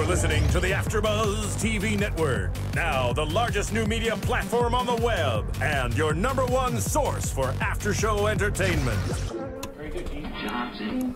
You're listening to the AfterBuzz TV network. Now, the largest new media platform on the web and your #1 source for after-show entertainment. Very good, Dean.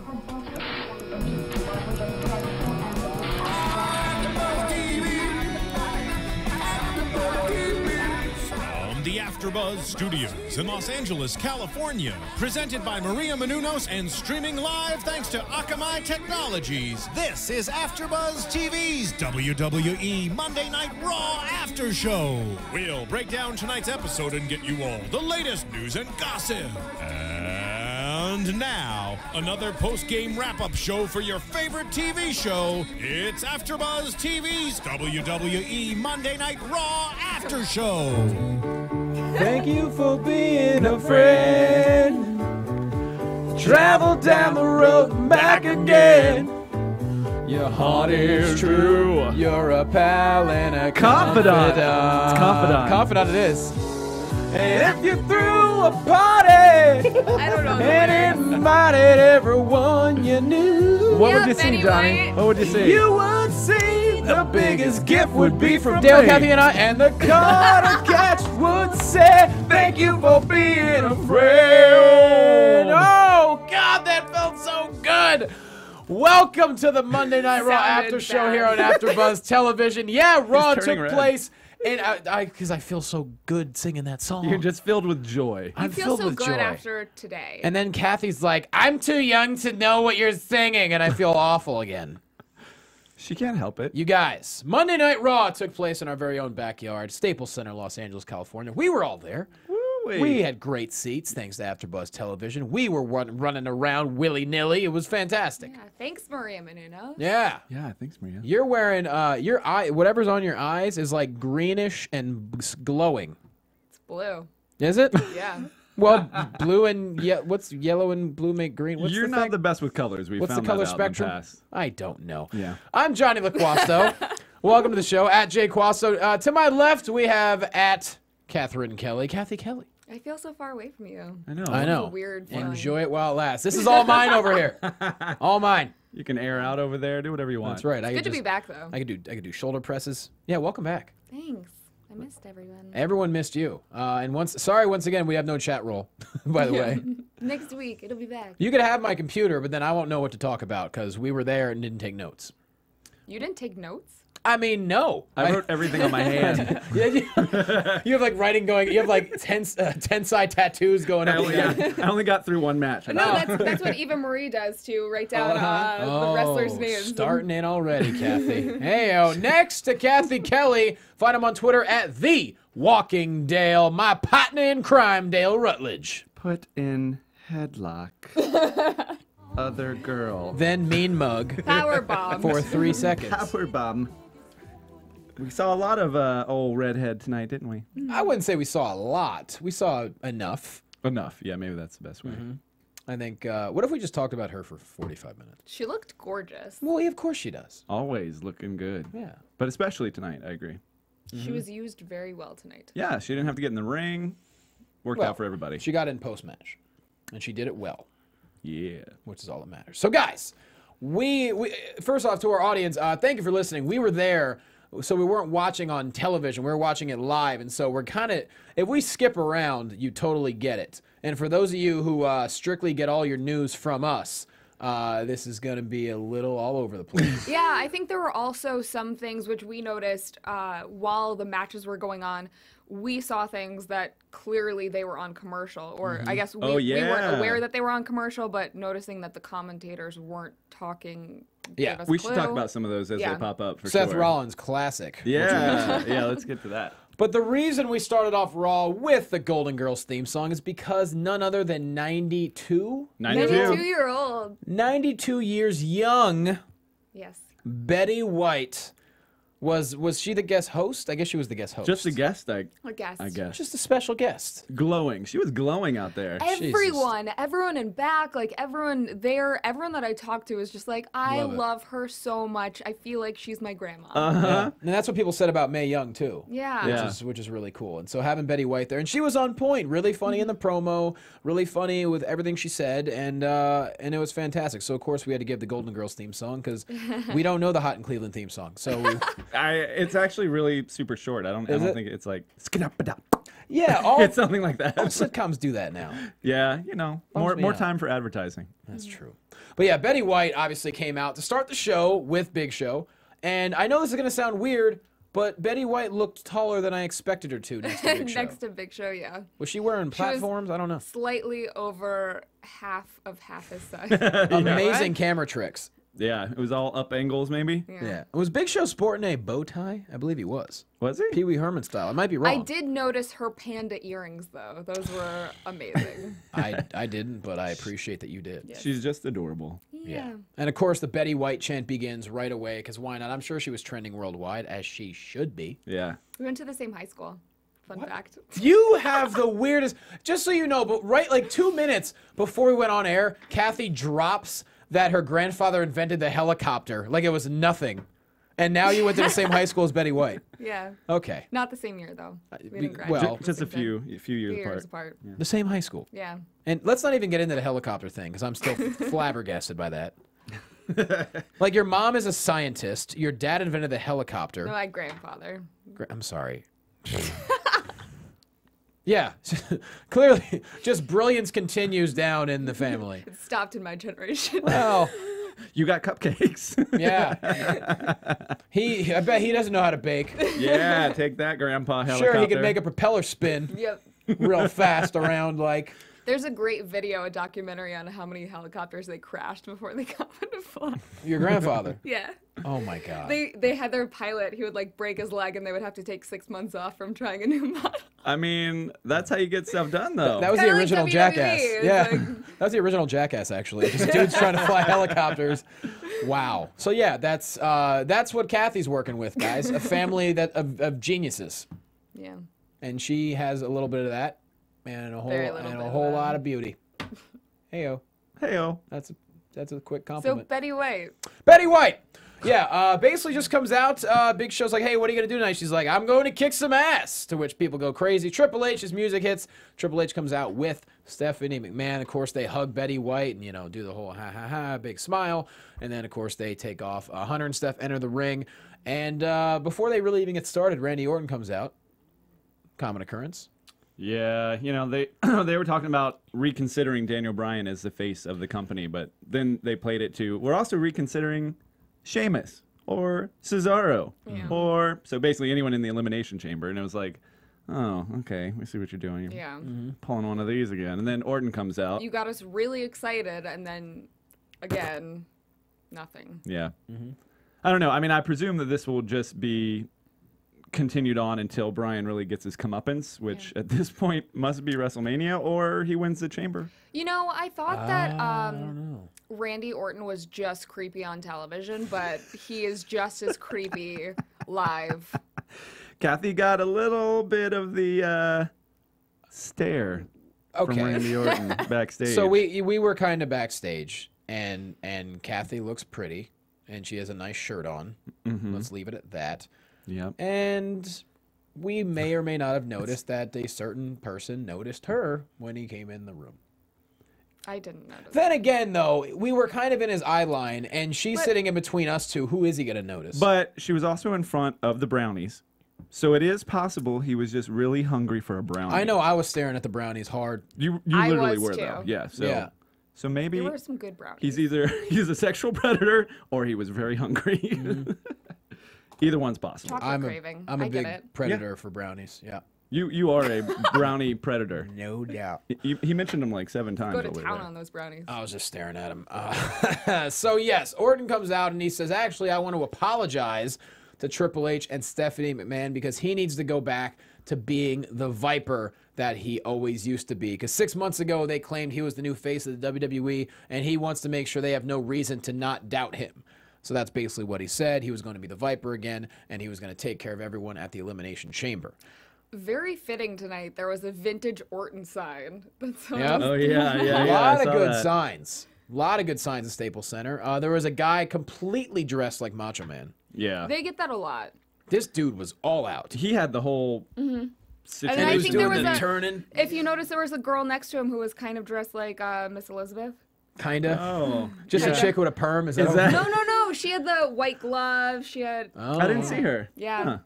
From the AfterBuzz Studios in Los Angeles, California, presented by Maria Menounos and streaming live thanks to Akamai Technologies. This is AfterBuzz TV's WWE Monday Night Raw After Show. We'll break down tonight's episode and get you all the latest news and gossip. And now, another post-game wrap-up show for your favorite TV show. It's AfterBuzz TV's WWE Monday Night Raw After Show. Thank you for being a friend. Travel down the road and back again. Your heart is true. You're a pal and a confidant. It's confidant. Confidant it is. And if you threw a party I don't know and invited everyone you knew, What would you see, Johnny? What would you see? you would see the biggest gift would be from Dale, Cathy, and I. And the card catch would say, thank you for being a friend. Oh, God, that felt so good. Welcome to the Monday Night Raw After Show here on AfterBuzz Television. Yeah, Raw took place. And because I feel so good singing that song. You're just filled with joy. I feel so good after today. And then Kathy's like, I'm too young to know what you're singing. And I feel awful again. She can't help it. You guys, Monday Night Raw took place in our very own backyard, Staples Center, Los Angeles, California. We were all there. Woo-wee. We had great seats thanks to AfterBuzz Television. We were running around willy-nilly. It was fantastic. Yeah, thanks, Maria Menounos. Yeah. Yeah, thanks, Maria. You're wearing, your eye, whatever's on your eyes is like greenish and glowing. It's blue. Is it? Yeah. Well, blue and what's yellow and blue make green? What's You're the not thing? the best with colors. We What's found the color that out in the spectrum? past. I don't know. Yeah. I'm Johnny Loquasto. Welcome to the show, at Jay Quasto. To my left, we have at Cathy Kelley. I feel so far away from you. I know. I know. It's a weird feeling. Enjoy it while it lasts. This is all mine over here. All mine. You can air out over there. Do whatever you want. That's right. Good to be back, though. I could do shoulder presses. Yeah, welcome back. Thanks. I missed everyone. Everyone missed you. And once again, we have no chat roll, by the way. Next week, it'll be back. You could have my computer, but then I won't know what to talk about because we were there and didn't take notes. You didn't take notes? I mean, no. I wrote everything on my hand. You have like writing going. You have like 10-side tattoos going up. I only got through one match. No, that's what Eva Marie does to write down the wrestlers' names. Starting in already, Kathy. Hey, next to Cathy Kelley. Find him on Twitter at The Walking Dale. My partner in crime, Dale Rutledge. Put in headlock. Other girl. Then mean mug. Power bomb. For 3 seconds. Power bomb. We saw a lot of old redhead tonight, didn't we? I wouldn't say we saw a lot. We saw enough. Enough. Yeah, maybe that's the best way. I think, what if we just talked about her for 45 minutes? She looked gorgeous. Well, yeah, of course she does. Always looking good. Yeah. But especially tonight, I agree. She was used very well tonight. Yeah, she didn't have to get in the ring. Worked Well, out for everybody. She got in post-match, and she did it well. Yeah. Which is all that matters. So, guys, we first off, to our audience, thank you for listening. We were there, so we weren't watching on television. We were watching it live, and so we're kind of, if we skip around, you totally get it. And for those of you who strictly get all your news from us, this is going to be a little all over the place. Yeah, I think there were also some things which we noticed while the matches were going on. We saw things that clearly they were on commercial, or I guess we weren't aware that they were on commercial, but noticing that the commentators weren't talking. Yeah, gave us We a should clue. talk about some of those as they pop up for Seth sure. Rollins, classic. Yeah, yeah, let's get to that. But the reason we started off Raw with the Golden Girls theme song is because none other than 92 92-year-old. 92 years young Yes. Betty White Was she the guest host? I guess she was the guest host. Just a guest, I guess. Just a special guest. Glowing. She was glowing out there. Everyone in back, like everyone there, everyone that I talked to was just like, I love her so much. I feel like she's my grandma. Yeah. And that's what people said about Mae Young too. Yeah. Which is really cool. And so having Betty White there, and she was on point, really funny in the promo, really funny with everything she said, and it was fantastic. So of course we had to give the Golden Girls theme song because we don't know the Hot in Cleveland theme song. So it's actually really super short. I don't think it's like yeah, it's something like that. All sitcoms do that now. Yeah, you know, more time for advertising. That's true. But yeah, Betty White obviously came out to start the show with Big Show, and I know this is gonna sound weird, but Betty White looked taller than I expected her to next to Big Show. Next to Big Show, yeah. Was she wearing platforms? I don't know. Slightly over half his size. Amazing camera tricks. Yeah, it was all up angles, maybe. Yeah. Was Big Show sporting a bow tie? I believe he was. Was he? Pee Wee Herman style. I might be wrong. I did notice her panda earrings, though. Those were amazing. I didn't, but I appreciate that you did. Yes. She's just adorable. Yeah. And of course, the Betty White chant begins right away, because why not? I'm sure she was trending worldwide, as she should be. Yeah. We went to the same high school. Fun fact. You have the weirdest... Just so you know, but right like 2 minutes before we went on air, Cathy drops that her grandfather invented the helicopter like it was nothing. And now you went to the same high school as Betty White. Yeah. Okay. Not the same year, though. We didn't graduate. Well, just a few years apart. The same high school. Yeah. And let's not even get into the helicopter thing, because I'm still flabbergasted by that. Like, your mom is a scientist. Your dad invented the helicopter. No, my grandfather. I'm sorry. Yeah, clearly, just brilliance continues down in the family. It stopped in my generation. Well, you got cupcakes. Yeah. I bet he doesn't know how to bake. Yeah, take that, Grandpa helicopter. Sure, he could make a propeller spin. Yep. Real fast around, like. There's a great video, a documentary on how many helicopters they crashed before they got into flight. Your grandfather? Yeah. Oh my God. They had their pilot, he would like break his leg and they would have to take 6 months off from trying a new model. I mean, that's how you get stuff done, though. That was the original like Jackass. WWE. Yeah, that was the original Jackass, actually. Just dudes trying to fly helicopters. Wow. So yeah, that's what Cathy's working with, guys. A family of geniuses. Yeah. And she has a little bit of that, and a whole lot of beauty. Heyo. Heyo. That's a quick compliment. So Betty White. Betty White. Yeah, basically just comes out. Big Show's like, hey, what are you going to do tonight? She's like, I'm going to kick some ass, to which people go crazy. Triple H's music hits. Triple H comes out with Stephanie McMahon. Of course, they hug Betty White and, do the whole ha-ha-ha, big smile. And then, of course, they take off. Hunter and Steph enter the ring. And before they really even get started, Randy Orton comes out. Common occurrence. Yeah, they were talking about reconsidering Daniel Bryan as the face of the company, but then they played it to, we're also reconsidering Sheamus or Cesaro or so basically anyone in the Elimination Chamber, and it was like, oh, okay, we see what you're doing. You're pulling one of these again, and then Orton comes out. You got us really excited, and then again, nothing. Yeah, I don't know. I mean, I presume that this will just be continued on until Bryan really gets his comeuppance, which at this point must be WrestleMania, or he wins the Chamber. I thought that Randy Orton was just creepy on television, but he is just as creepy live. Cathy got a little bit of the stare from Randy Orton backstage. So we were kind of backstage, and Cathy looks pretty, and she has a nice shirt on. Let's leave it at that. Yep. And we may or may not have noticed that a certain person noticed her when he came in the room. I didn't notice. Then again, though, we were kind of in his eye line, and she's sitting in between us two. Who is he going to notice? But she was also in front of the brownies. So it is possible he was just really hungry for a brownie. I know I was staring at the brownies hard. You literally were, too. though. Yeah. So maybe There were some good brownies. he's a sexual predator or he was very hungry. Either one's possible. Chocolate craving. I'm a I big get it. predator for brownies. Yeah. You are a brownie predator. No doubt. He mentioned them like 7 times. Go to over town there. on those brownies. I was just staring at him. So, yes, Orton comes out and he says, actually, I want to apologize to Triple H and Stephanie McMahon because he needs to go back to being the Viper that he always used to be. Because 6 months ago, they claimed he was the new face of the WWE, and he wants to make sure they have no reason to not doubt him. So that's basically what he said. He was going to be the Viper again, and he was going to take care of everyone at the Elimination Chamber. Very fitting tonight. There was a vintage Orton sign. That's Yep. Oh, yeah. A lot of good signs. A lot of good signs at Staples Center. There was a guy completely dressed like Macho Man. Yeah. They get that a lot. This dude was all out. He had the whole situation. And I he was think doing there was the turning. If you notice, there was a girl next to him who was kind of dressed like Miss Elizabeth. Kinda. Oh. Just a chick with a perm. Is that? No, no, no. She had the white glove. She had. Oh. I didn't see her. Yeah. Huh.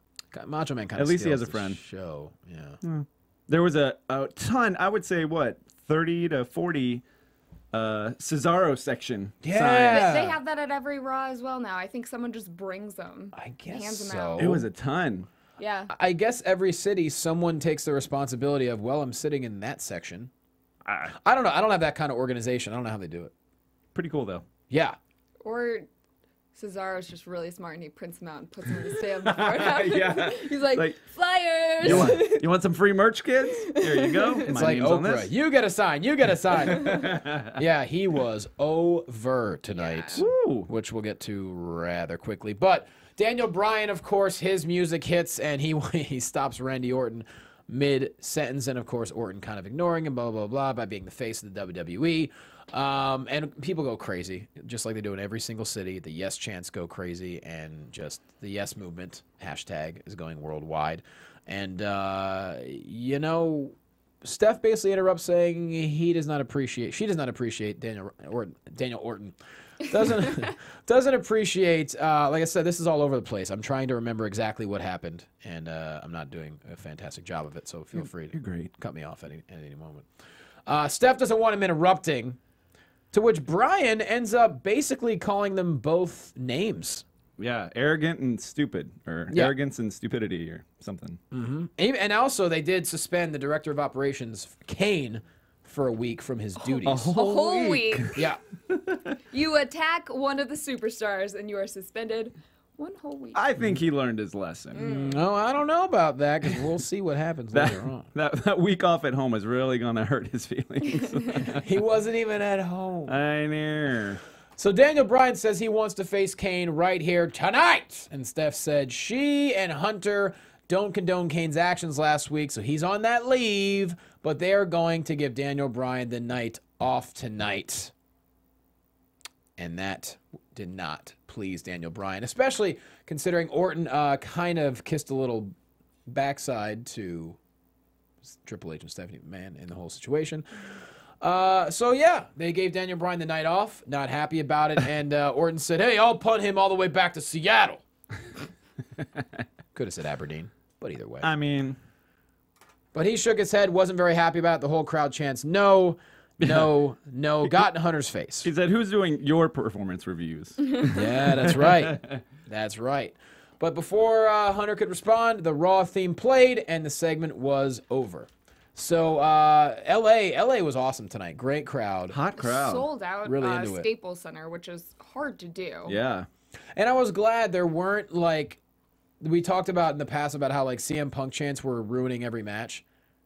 Macho Man kind of. At least he has steals a friend. the show. Yeah. There was a ton, I would say, what, 30 to 40 Cesaro section signs. They have that at every Raw as well now. I think someone just brings them. I guess hands them so. out. It was a ton. Yeah. I guess every city, someone takes the responsibility of, well, I'm sitting in that section. I don't know. I don't have that kind of organization. I don't know how they do it. Pretty cool, though. Yeah. Or Cesaro's just really smart and he prints them out and puts them in the stand before it happens. Yeah. He's like, flyers! You want some free merch, kids? Here you go. It's My like name's on Oprah. this. You get a sign. You get a sign. Yeah, he was over tonight, Woo. which we'll get to rather quickly. But Daniel Bryan, of course, his music hits and he stops Randy Orton mid-sentence. And, of course, Orton kind of ignoring him, blah, blah, blah, by being the face of the WWE. And people go crazy, just like they do in every single city. The yes chants go crazy, and just the yes movement hashtag is going worldwide. And, you know, Steph basically interrupts saying she does not appreciate Daniel Orton. Doesn't appreciate, like I said, this is all over the place. I'm trying to remember exactly what happened, and I'm not doing a fantastic job of it, so feel free to cut me off at any moment. Steph doesn't want him interrupting, to which Brian ends up basically calling them both names. Yeah, arrogant and stupid, or arrogance and stupidity, or something. Mm-hmm. And also, they did suspend the director of operations, Kane, for a week from his duties. A whole week. Yeah. You attack one of the superstars and you are suspended one whole week. I think he learned his lesson. No, I don't know about that, because we'll see what happens later on. That week off at home is really going to hurt his feelings. He wasn't even at home. I know. So Daniel Bryan says he wants to face Kane right here tonight. And Steph said she and Hunter don't condone Kane's actions last week, so he's on that leave. But they are going to give Daniel Bryan the night off tonight. And that did not please Daniel Bryan, especially considering Orton kind of kissed a little backside to Triple H and Stephanie McMahon in the whole situation. So, yeah, they gave Daniel Bryan the night off. Not happy about it. And Orton said, hey, I'll punt him all the way back to Seattle. Could have said Aberdeen, but either way. I mean... But he shook his head, wasn't very happy about it. The whole crowd chants, no, no, no. Got in Hunter's face. He said, who's doing your performance reviews? Yeah, that's right. That's right. But before Hunter could respond, the Raw theme played, and the segment was over. So L.A. was awesome tonight. Great crowd. Hot crowd. Sold out Really into it. Staples Center, which is hard to do. Yeah. And I was glad there weren't, like, we talked about in the past about how, like, CM Punk chants were ruining every match.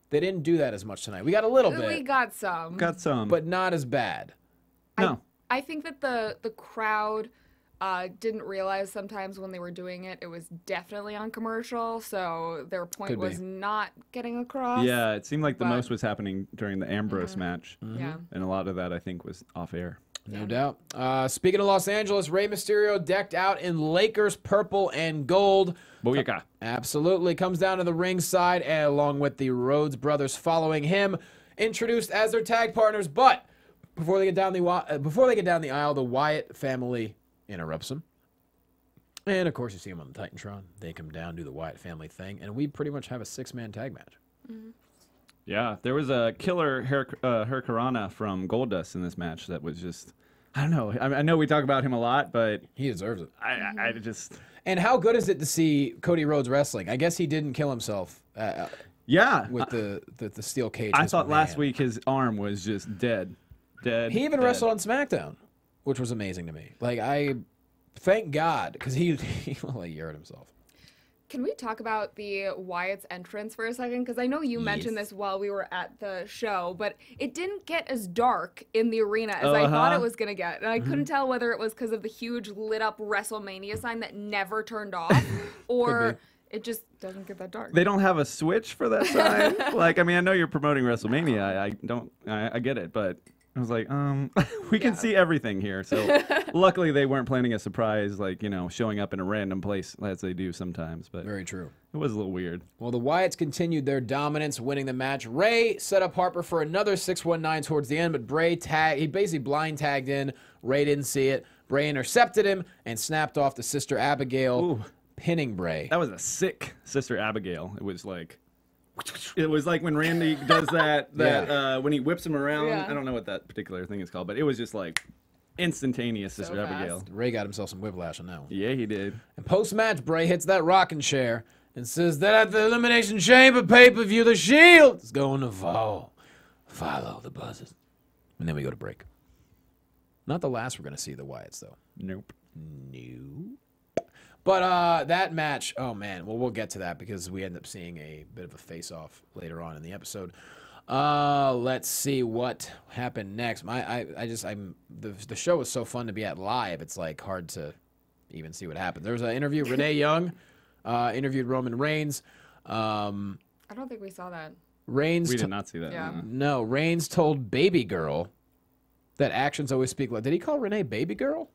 They didn't do that as much tonight. We got a little bit. We got some. Got some. But not as bad. No. I think that the crowd didn't realize sometimes when they were doing it, it was definitely on commercial, so their point was not getting across. Yeah, it seemed like the most was happening during the Ambrose match. Yeah. And a lot of that, I think, was off air. No doubt. Speaking of Los Angeles, Rey Mysterio decked out in Lakers purple and gold. Booyaka. Absolutely. Comes down to the ringside, and along with the Rhodes brothers following him, introduced as their tag partners. But before they get down the aisle, the Wyatt family interrupts them. And, of course, you see them on the Titantron. They come down, do the Wyatt family thing, and we pretty much have a 6-man tag match. Mm-hmm. Yeah, there was a killer Hurricanrana from Goldust in this match that was just, I don't know. I know we talk about him a lot, but He deserves it. I just... And how good is it to see Cody Rhodes wrestling? I guess he didn't kill himself Yeah. with the steel cage. I His thought man. last week his arm was just dead. He even wrestled on SmackDown, which was amazing to me. Like, thank God, because he hurt himself. Can we talk about the Wyatt's entrance for a second? Because I know you mentioned this while we were at the show, but it didn't get as dark in the arena as I thought it was going to get. And I couldn't tell whether it was because of the huge lit up WrestleMania sign that never turned off or it just doesn't get that dark. They don't have a switch for that sign? Like, I mean, I know you're promoting WrestleMania. I get it, but I was like, we can see everything here. So luckily they weren't planning a surprise, like, you know, showing up in a random place as they do sometimes. But very true. It was a little weird. Well, the Wyatts continued their dominance, winning the match. Ray set up Harper for another 619 towards the end, but Bray he basically blind tagged in. Ray didn't see it. Bray intercepted him and snapped off the Sister Abigail, pinning Bray. That was a sick Sister Abigail. It was like when Randy does that when he whips him around. I don't know what that particular thing is called, but it was just like instantaneous Sister Abigail. Ray got himself some whiplash on that one. Yeah, he did. And post-match, Bray hits that rocking chair and says that at the Elimination Chamber pay-per-view, the Shield is going to fall. Follow the buzzes. And then we go to break. Not the last we're going to see the Wyatts, though. Nope. But that match, oh man, well, we'll get to that because we end up seeing a bit of a face-off later on in the episode. Let's see what happened next. The show was so fun to be at live. It's like hard to even see what happened. There was an interview. Renee Young interviewed Roman Reigns. I don't think we saw that. We did not see that. Yeah. No, Reigns told Baby Girl that actions always speak loud. Did he call Renee Baby Girl?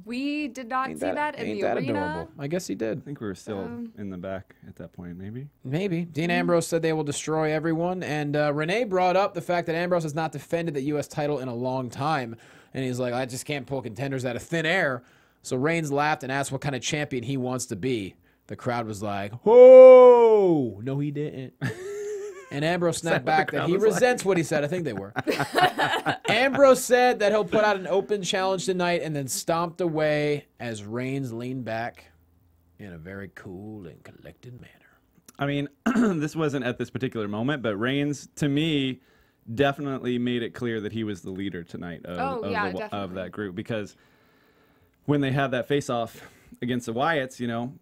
We did not see that in the arena. Adorable? I guess he did. I think we were still in the back at that point, maybe. Maybe. Dean Ambrose said they will destroy everyone, and Renee brought up the fact that Ambrose has not defended the U.S. title in a long time, and he's like, I just can't pull contenders out of thin air. So Reigns laughed and asked what kind of champion he wants to be. The crowd was like, whoa! No, he didn't. And Ambrose snapped back that he resents what he said. I think they were. Ambrose said that he'll put out an open challenge tonight and then stomped away as Reigns leaned back in a very cool and collected manner. I mean, this wasn't at this particular moment, but Reigns, to me, definitely made it clear that he was the leader tonight of that group. Because when they had that face-off against the Wyatts, you know,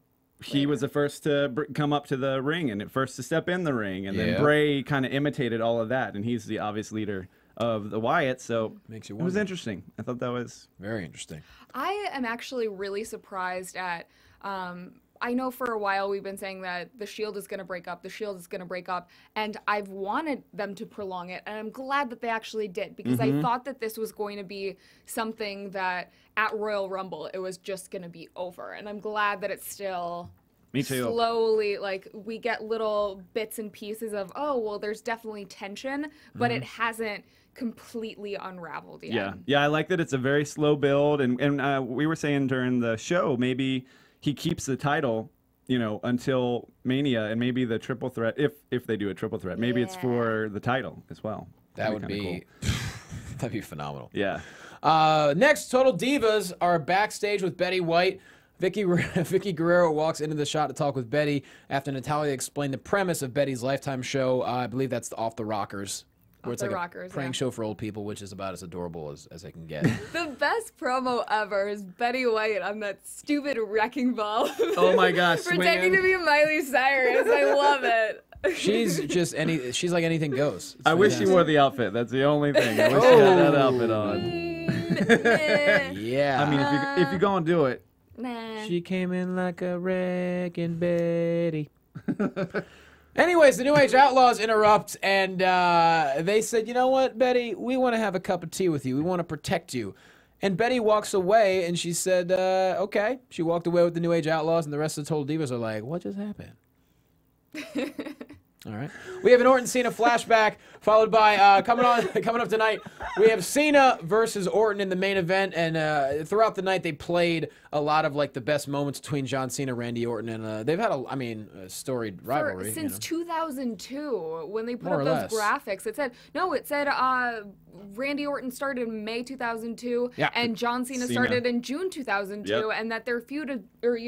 he was the first to come up to the ring and first to step in the ring. And then Bray kind of imitated all of that. And he's the obvious leader of the Wyatts. So makes you wonder. It was interesting. I thought that was very interesting. I am actually really surprised at... I know for a while we've been saying that the Shield is going to break up, the Shield is going to break up, and I've wanted them to prolong it, and I'm glad that they actually did, because I thought that this was going to be something that at Royal Rumble it was just going to be over, and I'm glad that it's still slowly, like, we get little bits and pieces of, oh, well, there's definitely tension, but it hasn't completely unraveled yet. Yeah, I like that it's a very slow build, and we were saying during the show, maybe he keeps the title, you know, until Mania, and maybe the triple threat, if they do a triple threat, maybe it's for the title as well. That would be cool. That'd be phenomenal. Yeah. Next, Total Divas are backstage with Betty White. Vicky Guerrero walks into the shot to talk with Betty after Natalya explained the premise of Betty's Lifetime show. I believe that's Off the Rockers. Where it's like a prank show for old people, which is about as adorable as I can get. The best promo ever is Betty White on that stupid wrecking ball. Oh my gosh, pretending to be Miley Cyrus. I love it. She's just she's like anything goes. I wish she wore the outfit. That's the only thing. I wish she had that outfit on. Yeah. I mean, if you're gonna do it. Nah. She came in like a wrecking Betty. Anyways, the New Age Outlaws interrupt, and they said, you know what, Betty, we want to have a cup of tea with you. We want to protect you. And Betty walks away, and she said, okay. She walked away with the New Age Outlaws, and the rest of the Total Divas are like, what just happened? All right. We have an Orton Cena flashback, followed by coming up tonight. We have Cena versus Orton in the main event, and throughout the night they played a lot of like the best moments between John Cena, Randy Orton, and they've had a storied rivalry since 2002 when they put More up or those graphics. It said Randy Orton started in May 2002, Yeah. and John Cena started in June 2002, and that their feud, or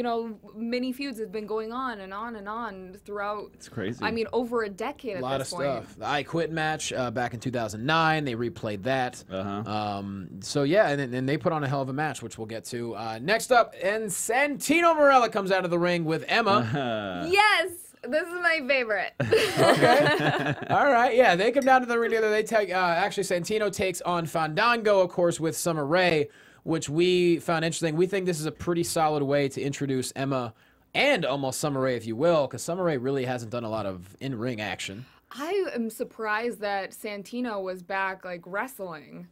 mini feuds have been going on and on and on throughout. It's crazy. I mean, over a decade A at lot this of point. stuff. The I Quit match back in 2009. They replayed that. Uh-huh. So yeah, and they put on a hell of a match, which we'll get to. Next up, and Santino Marella comes out of the ring with Emma. Yes, this is my favorite. Okay. All right. Yeah, they come down to the ring together. They take actually Santino takes on Fandango, of course, with Summer Rae, which we found interesting. We think this is a pretty solid way to introduce Emma and almost Summer Rae, if you will, because Summer Rae really hasn't done a lot of in-ring action. I am surprised that Santino was back like wrestling.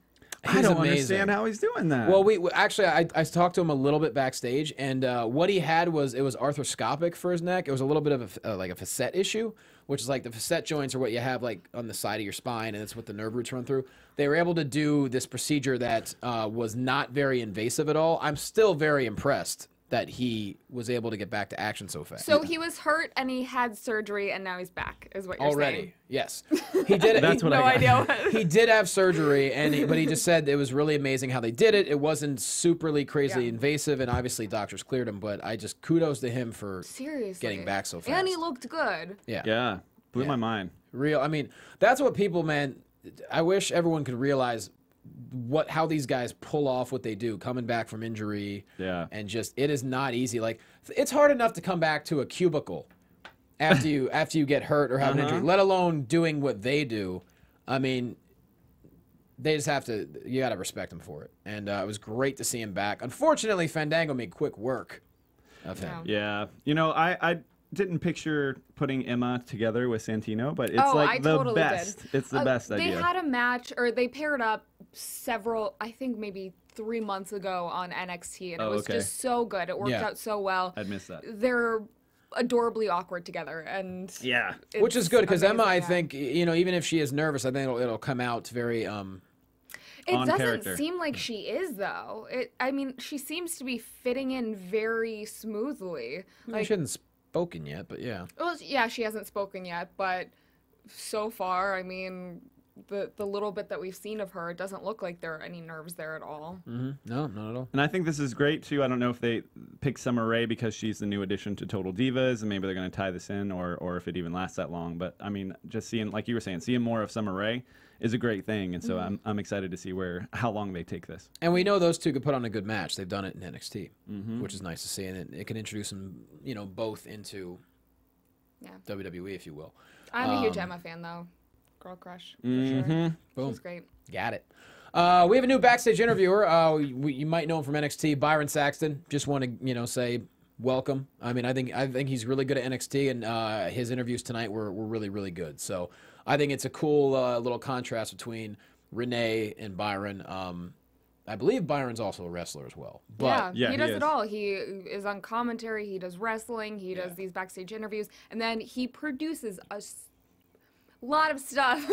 I don't understand how he's doing that. Well, we actually I talked to him a little bit backstage, and what he had was it was arthroscopic for his neck. It was a little bit of like a facet issue, which is like the facet joints are what you have like on the side of your spine, and it's what the nerve roots run through. They were able to do this procedure that was not very invasive at all. I'm still very impressed that he was able to get back to action so fast. So he was hurt and he had surgery and now he's back, is what you're Already, saying. yes, he did. That's what no I got. idea. He did have surgery, but he just said it was really amazing how they did it. It wasn't superly crazy invasive, and obviously doctors cleared him. But I just kudos to him for Seriously getting back so fast. And he looked good. Yeah. Blew my mind. Real. I mean, that's what people, man. I wish everyone could realize how these guys pull off what they do, coming back from injury. Yeah. And just it is not easy. Like it's hard enough to come back to a cubicle after you get hurt or have an injury, let alone doing what they do. I mean, they just have to. You got to respect them for it. And it was great to see him back. Unfortunately, Fandango made quick work of him. Yeah. I didn't picture putting Emma together with Santino, but it's I the totally best. did. It's the best idea. They had a match, or they paired up I think maybe 3 months ago on NXT, and it was just so good. It worked out so well. I'd miss that. They're adorably awkward together, and Which is good because Emma, I amazing, think, even if she is nervous, I think it'll come out very. It on doesn't character. seem like she is, though. I mean, she seems to be fitting in very smoothly. She hasn't spoken yet, but yeah. Well, yeah, she hasn't spoken yet, but so far, I mean, the little bit that we've seen of her, it doesn't look like there are any nerves there at all. Mm-hmm. No, not at all. And I think this is great, too. I don't know if they pick Summer Rae because she's the new addition to Total Divas, and maybe they're going to tie this in, or if it even lasts that long. But, I mean, just seeing, like you were saying, seeing more of Summer Rae is a great thing. And so I'm excited to see how long they take this. And we know those two could put on a good match. They've done it in NXT, which is nice to see. And it can introduce them, both into WWE, if you will. I'm a huge Emma fan, though. Girl crush, for Mm-hmm. sure. Boom. She's great. Got it. We have a new backstage interviewer. You might know him from NXT, Byron Saxton. Just want to, say welcome. I mean, I think he's really good at NXT, and his interviews tonight were really, really good. So I think it's a cool little contrast between Renee and Byron. I believe Byron's also a wrestler as well. But he does is. it all. He is on commentary. He does wrestling. He does these backstage interviews, and then he produces a lot of stuff.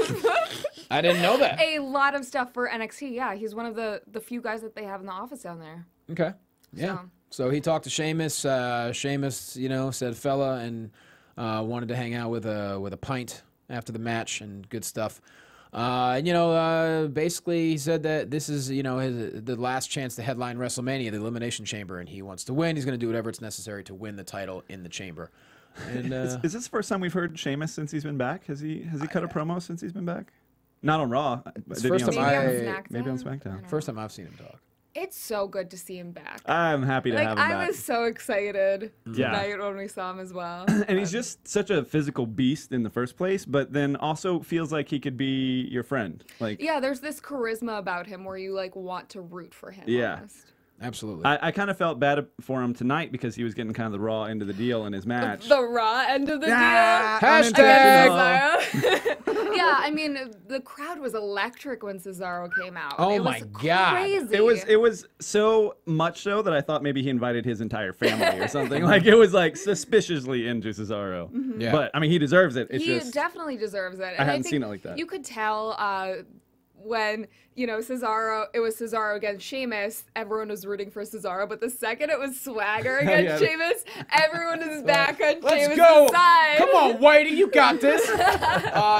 I didn't know that. A lot of stuff for NXT. Yeah, he's one of the few guys that they have in the office down there. Okay. Yeah. So he talked to Sheamus. Sheamus, said fella and wanted to hang out with a pint after the match and good stuff. Basically he said that this is, the last chance to headline WrestleMania, the Elimination Chamber, and he wants to win. He's going to do whatever it's necessary to win the title in the chamber. And Is this the first time we've heard Sheamus since he's been back? Has he cut a promo since he's been back? Not on Raw. It's first time maybe on SmackDown. First time I've seen him talk. It's so good to see him back. I'm happy to have him back. I was so excited Yeah. tonight when we saw him as well. And he's just such a physical beast in the first place, but then also feels like he could be your friend. Yeah, there's this charisma about him where you want to root for him. Yeah. Almost. Absolutely. I kind of felt bad for him tonight because he was getting kind of the Raw end of the deal in his match. The Raw end of the deal. Hashtag. Yeah, I mean, the crowd was electric when Cesaro came out. Oh it my was God. Crazy. It was so much so that I thought maybe he invited his entire family or something. It was suspiciously into Cesaro. Yeah. But I mean, he deserves it. It's He just definitely deserves it. I And hadn't think seen it like that. You could tell when, you know, it was Cesaro against Sheamus, everyone was rooting for Cesaro, but the second it was Swagger against Sheamus, everyone is back on Sheamus' side. Come on, Whitey, you got this.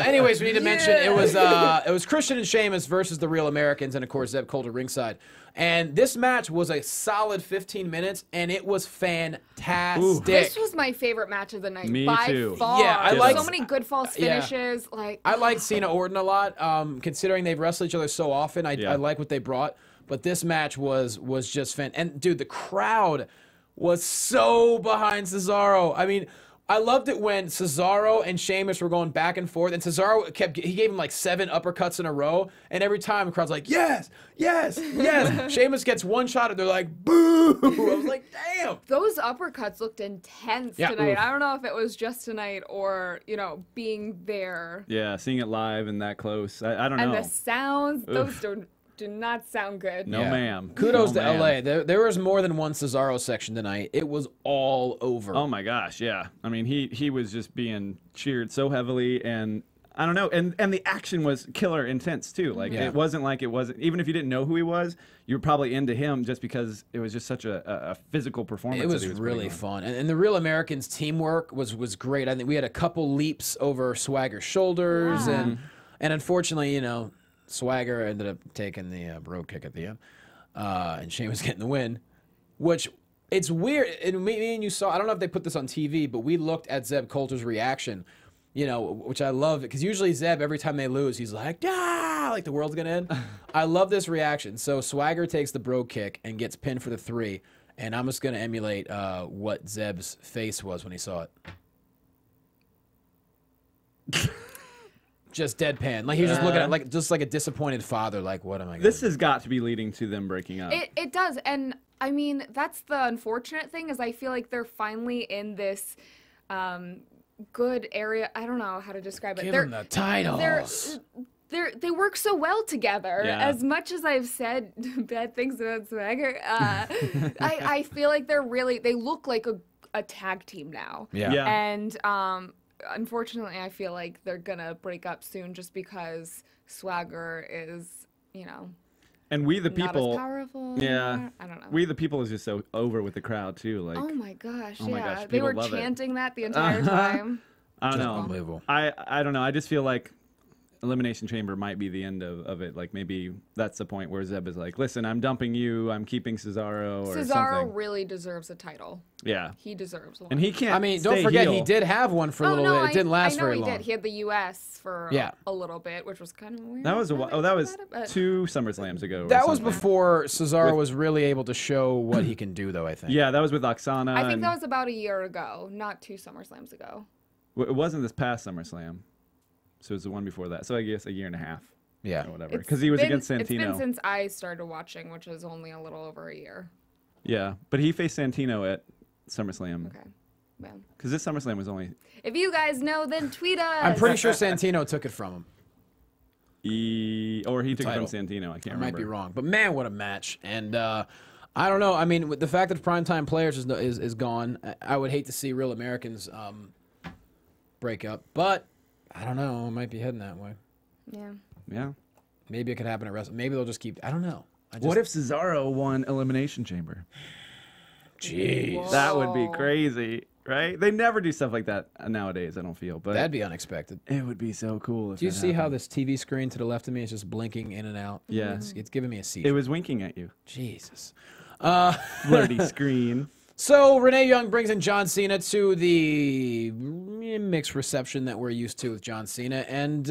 Anyways, we need to mention it was Christian and Sheamus versus the Real Americans, and of course Zeb Coulter ringside. And this match was a solid 15 minutes, and it was fantastic. Ooh. This was my favorite match of the night by far. Yeah, I like so many good false finishes. Like I like Cena Orton a lot, considering they've wrestled each other so often. I like what they brought, but this match was just and dude, the crowd was so behind Cesaro. I mean, I loved it when Cesaro and Sheamus were going back and forth, and Cesaro he gave him like 7 uppercuts in a row, and every time the crowd's like, yes, yes, yes. Sheamus gets one shot, and they're like, boo. I was like, damn. Those uppercuts looked intense tonight. I don't know if it was just tonight or, you know, being there. Yeah, seeing it live and that close. I don't know. And the sounds, those do not sound good. No, ma'am. Kudos to LA. There was more than one Cesaro section tonight. It was all over. Oh my gosh, yeah. I mean, he was just being cheered so heavily, and I don't know, and the action was killer intense too. Like it wasn't like it wasn't, even if you didn't know who he was, you were probably into him just because it was just such a physical performance. It was really fun, and the Real Americans teamwork was great. I think we had a couple leaps over Swagger's shoulders, and unfortunately, you know, Swagger ended up taking the bro kick at the end, and Sheamus getting the win, which it's weird. And me and you saw, I don't know if they put this on TV, but we looked at Zeb Coulter's reaction, you know, which I love, because usually Zeb, every time they lose, he's like, ah, like the world's going to end. I love this reaction. So Swagger takes the bro kick and gets pinned for the 3, and I'm just going to emulate what Zeb's face was when he saw it. Just deadpan, like he was just looking at just like a disappointed father. Like, what am I? This has got to be leading to them breaking up. It does, and I mean that's the unfortunate thing is I feel like they're finally in this good area. I don't know how to describe it. Give them the titles. They work so well together. Yeah. As much as I've said bad things about Swagger, I feel like they look like a tag team now. Yeah. And unfortunately, I feel like they're gonna break up soon just because Swagger is, you know, and we the people, not as powerful. Yeah, I don't know. We the people is just so over with the crowd too. Like, oh my gosh, oh my gosh, they were chanting that the entire time. I don't know. Unbelievable. I don't know. I just feel like Elimination Chamber might be the end of it. Like maybe that's the point where Zeb is like, listen, I'm dumping you. I'm keeping Cesaro or something. Cesaro really deserves a title. Yeah. He deserves one. And he can't. I mean, don't forget, he did have one for a little bit. It didn't last very long. I know he did. He had the U.S. for a little bit, which was kind of weird. That was that was 2 SummerSlams ago. That was before Cesaro was really able to show what he can do, though, I think. Yeah, that was with Oksana. I think that was about a year ago, not 2 SummerSlams ago. It wasn't this past SummerSlam. So it was the one before that. So I guess a year and a half. Yeah. Or whatever. Because he was against Santino. It's been since I started watching, which is only a little over a year. Yeah. But he faced Santino at SummerSlam. Okay. Well. Because this SummerSlam was only... If you guys know, then tweet us. I'm pretty sure Santino took it from him. Or he took it from Santino. I can't remember. I might be wrong. But man, what a match. And I don't know. I mean, with the fact that Primetime Players is gone, I would hate to see Real Americans break up. But... I don't know. It might be heading that way. Yeah. Yeah. Maybe it could happen at WrestleMania. Maybe they'll just keep... I don't know. What if Cesaro won Elimination Chamber? Jeez. Whoa. That would be crazy, right? They never do stuff like that nowadays, I don't feel. But that'd be unexpected. It would be so cool if Do you see how this TV screen to the left of me is just blinking in and out? Yeah. It's giving me a seizure. It was winking at you. Jesus. Flirty screen. So Renee Young brings in John Cena to the mixed reception that we're used to with John Cena. And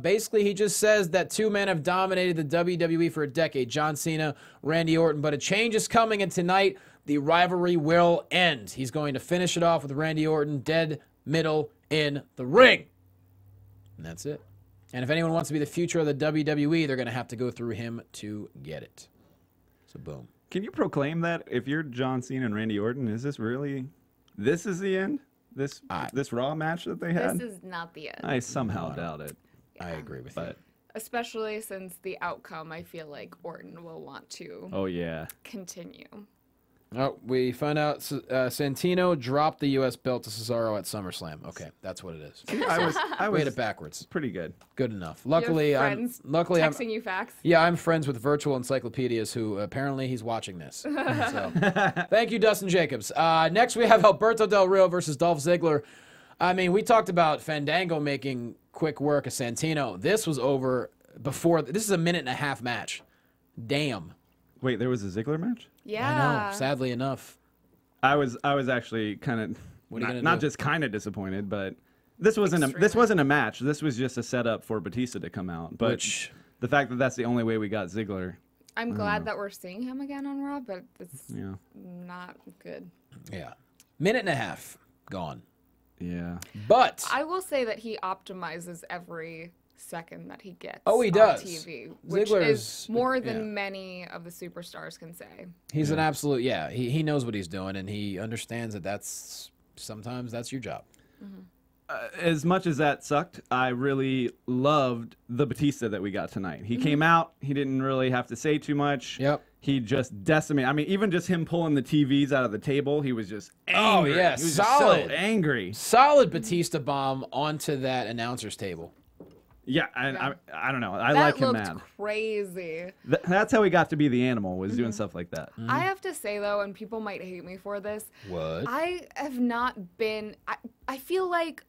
basically he just says that 2 men have dominated the WWE for a decade, John Cena, Randy Orton. But a change is coming, and tonight the rivalry will end. He's going to finish it off with Randy Orton dead middle in the ring. And that's it. And if anyone wants to be the future of the WWE, they're going to have to go through him to get it. So boom. Can you proclaim that if you're John Cena and Randy Orton, is this really, this is the end? This Raw match that they had? This is not the end. I somehow doubt it. Yeah. I agree with you. Especially since the outcome, I feel like Orton will want to oh, yeah. continue. Oh, we find out Santino dropped the U.S. belt to Cesaro at SummerSlam. Okay, that's what it is. I was Read it backwards. pretty good. Good enough. Luckily, I'm texting you facts. Yeah, I'm friends with virtual encyclopedias who apparently he's watching this. So, thank you, Dustin Jacobs. Next, we have Alberto Del Rio versus Dolph Ziggler. I mean, we talked about Fandango making quick work of Santino. This was over before. This is a 1.5-minute match. Damn. Wait, there was a Ziggler match? Yeah. I know. Sadly enough. I was actually kind of not just kind of disappointed, but this wasn't a match. This was just a setup for Batista to come out. But the fact that that's the only way we got Ziggler. I'm glad that we're seeing him again on Raw, but it's not good. Yeah. 1.5 gone. Yeah. But I will say that he optimizes every second that he gets he does. on TV, which is more than many of the superstars can say. He's an absolute, he knows what he's doing, and he understands that sometimes that's your job. As much as that sucked, I really loved the Batista that we got tonight. He came out. He didn't really have to say too much. Yep. He just decimated. I mean, even just him pulling the TVs out of the table, he was just angry. Oh, yeah, he was solid. Just so angry. Solid Batista bomb onto that announcer's table. Yeah, I don't know. I like him, man. That looked crazy. That's how he got to be the animal, was doing stuff like that. I have to say, though, and people might hate me for this. What? I have not been... I feel like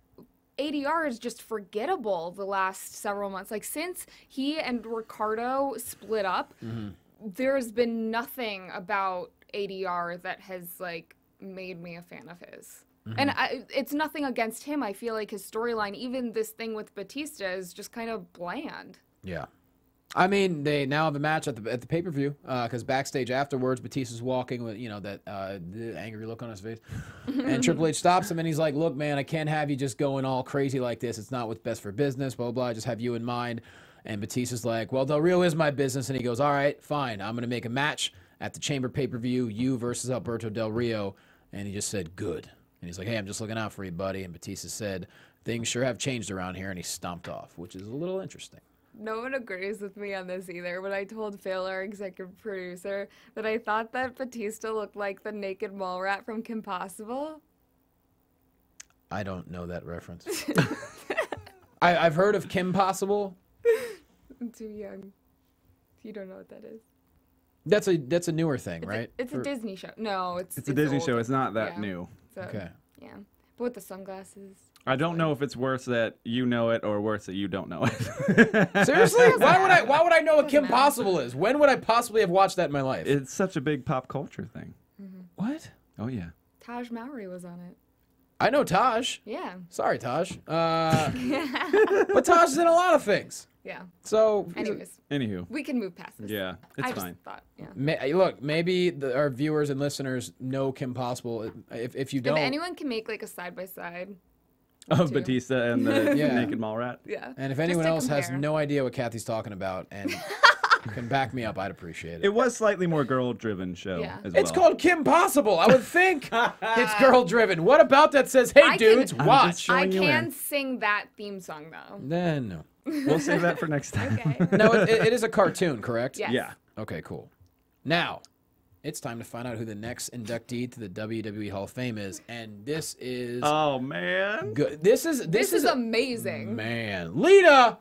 ADR is just forgettable the last several months. Like, since he and Ricardo split up, there's been nothing about ADR that has, like, made me a fan of his. And it's nothing against him. I feel like his storyline, even this thing with Batista, is just kind of bland. Yeah. I mean, they now have a match at the pay-per-view because backstage afterwards, Batista's walking with, that angry look on his face. And Triple H stops him and he's like, look, man, I can't have you just going all crazy like this. It's not what's best for business, blah, blah, blah. I just have you in mind. And Batista's like, well, Del Rio is my business. And he goes, all right, fine. I'm going to make a match at the Chamber pay-per-view, you versus Alberto Del Rio. And he just said, good. And he's like, hey, I'm just looking out for you, buddy. And Batista said, things sure have changed around here. And he stomped off, which is a little interesting. No one agrees with me on this either, but I told Phil, our executive producer, that I thought that Batista looked like the naked mall rat from Kim Possible. I don't know that reference. I've heard of Kim Possible. I'm too young. You don't know what that is. That's a newer thing, right? It's a Disney show. No, it's a Disney old. show. It's not that new. So, okay. Yeah. But with the sunglasses. I don't know if it's worse that you know it or worse that you don't know it. Seriously? Why would I know what Kim Possible is? When would I possibly have watched that in my life? It's such a big pop culture thing. What? Oh, yeah. Taj Mowry was on it. I know Taj. Yeah. Sorry, Taj. But Taj is in a lot of things. Yeah. So, Anywho. We can move past this. Yeah, it's fine. Just thought, yeah. Look, maybe our viewers and listeners know Kim Possible. If you don't, if anyone can make like a side-by-side of Batista and the naked mall rat. Yeah. And if anyone else has no idea what Kathy's talking about and can back me up, I'd appreciate it. It was slightly more girl-driven show as well. It's called Kim Possible. I would think it's girl-driven. What about that says, hey, dudes, watch? I can sing that theme song, though. Then no. We'll save that for next time. Okay. No, it is a cartoon, correct? Yes. Yeah. Okay, cool. Now, it's time to find out who the next inductee to the WWE Hall of Fame is, and this is good. This is amazing. Man, Lita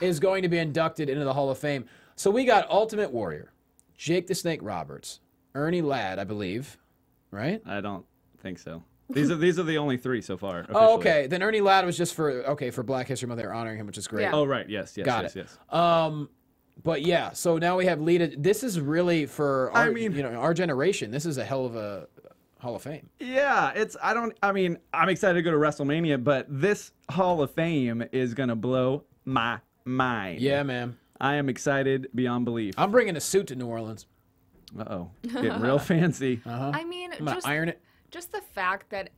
is going to be inducted into the Hall of Fame. So we got Ultimate Warrior, Jake the Snake Roberts, Ernie Ladd, I believe, right? I don't think so. These are the only three so far. Officially. Oh, okay. Then Ernie Ladd was just for Black History Month. They're honoring him, which is great. Yeah. Oh, right. Yes. Got it. But yeah, so now we have Lita. This is really for our generation. This is a hell of a Hall of Fame. Yeah, I'm excited to go to WrestleMania, but this Hall of Fame is gonna blow my mind. Yeah, man. I am excited beyond belief. I'm bringing a suit to New Orleans. Uh-oh. Getting real fancy. I mean, I'm gonna iron it. Just the fact that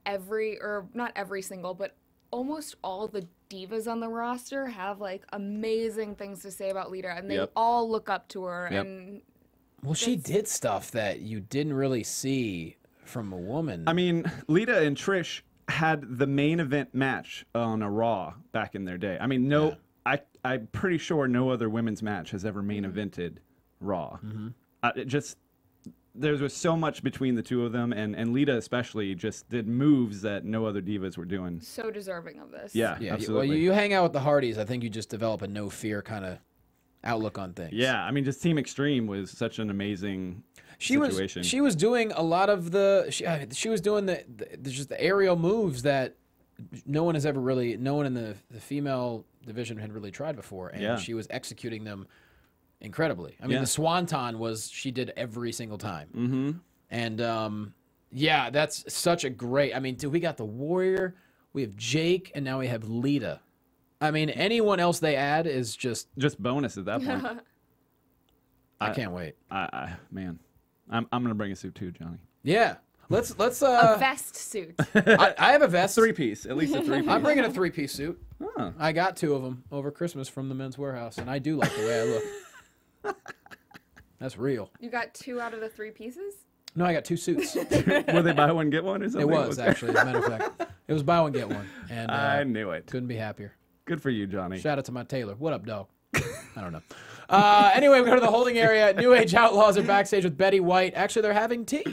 not every single, but almost all the divas on the roster have like amazing things to say about Lita, and they all look up to her. And well, she did stuff that you didn't really see from a woman. I mean, Lita and Trish had the main event match on a Raw back in their day. I mean, I'm pretty sure no other women's match has ever main evented Raw. there was so much between the two of them, and Lita especially just did moves that no other divas were doing. So deserving of this. Yeah, absolutely. Well, you hang out with the Hardys, I think you just develop a no fear kind of outlook on things. Yeah, I mean, just Team Extreme was such an amazing situation. She was doing a lot of the she was doing just the aerial moves that no one in the female division had really tried before, and she was executing them incredibly. I mean, the Swanton she did every single time. Mm-hmm. And yeah, that's such a great. I mean, dude, we got the Warrior, we have Jake, and now we have Lita. I mean, anyone else they add is just bonus at that point. I can't wait. Man, I'm gonna bring a suit too, Johnny. Yeah. Let's a vest suit. I have a vest. 3-piece, at least a 3-piece. I'm bringing a 3-piece suit. Huh. I got 2 of them over Christmas from the Men's Warehouse, and I do like the way I look. That's real. You got 2 out of the 3 pieces? No, I got 2 suits. Were they buy one get one or something? It was actually, as a matter of fact, it was buy one get one, and I knew it. Couldn't be happier. Good for you, Johnny. Shout out to my tailor. What up, dog? I don't know. Anyway, we go to the holding area. New Age Outlaws are backstage with Betty White. Actually, they're having tea.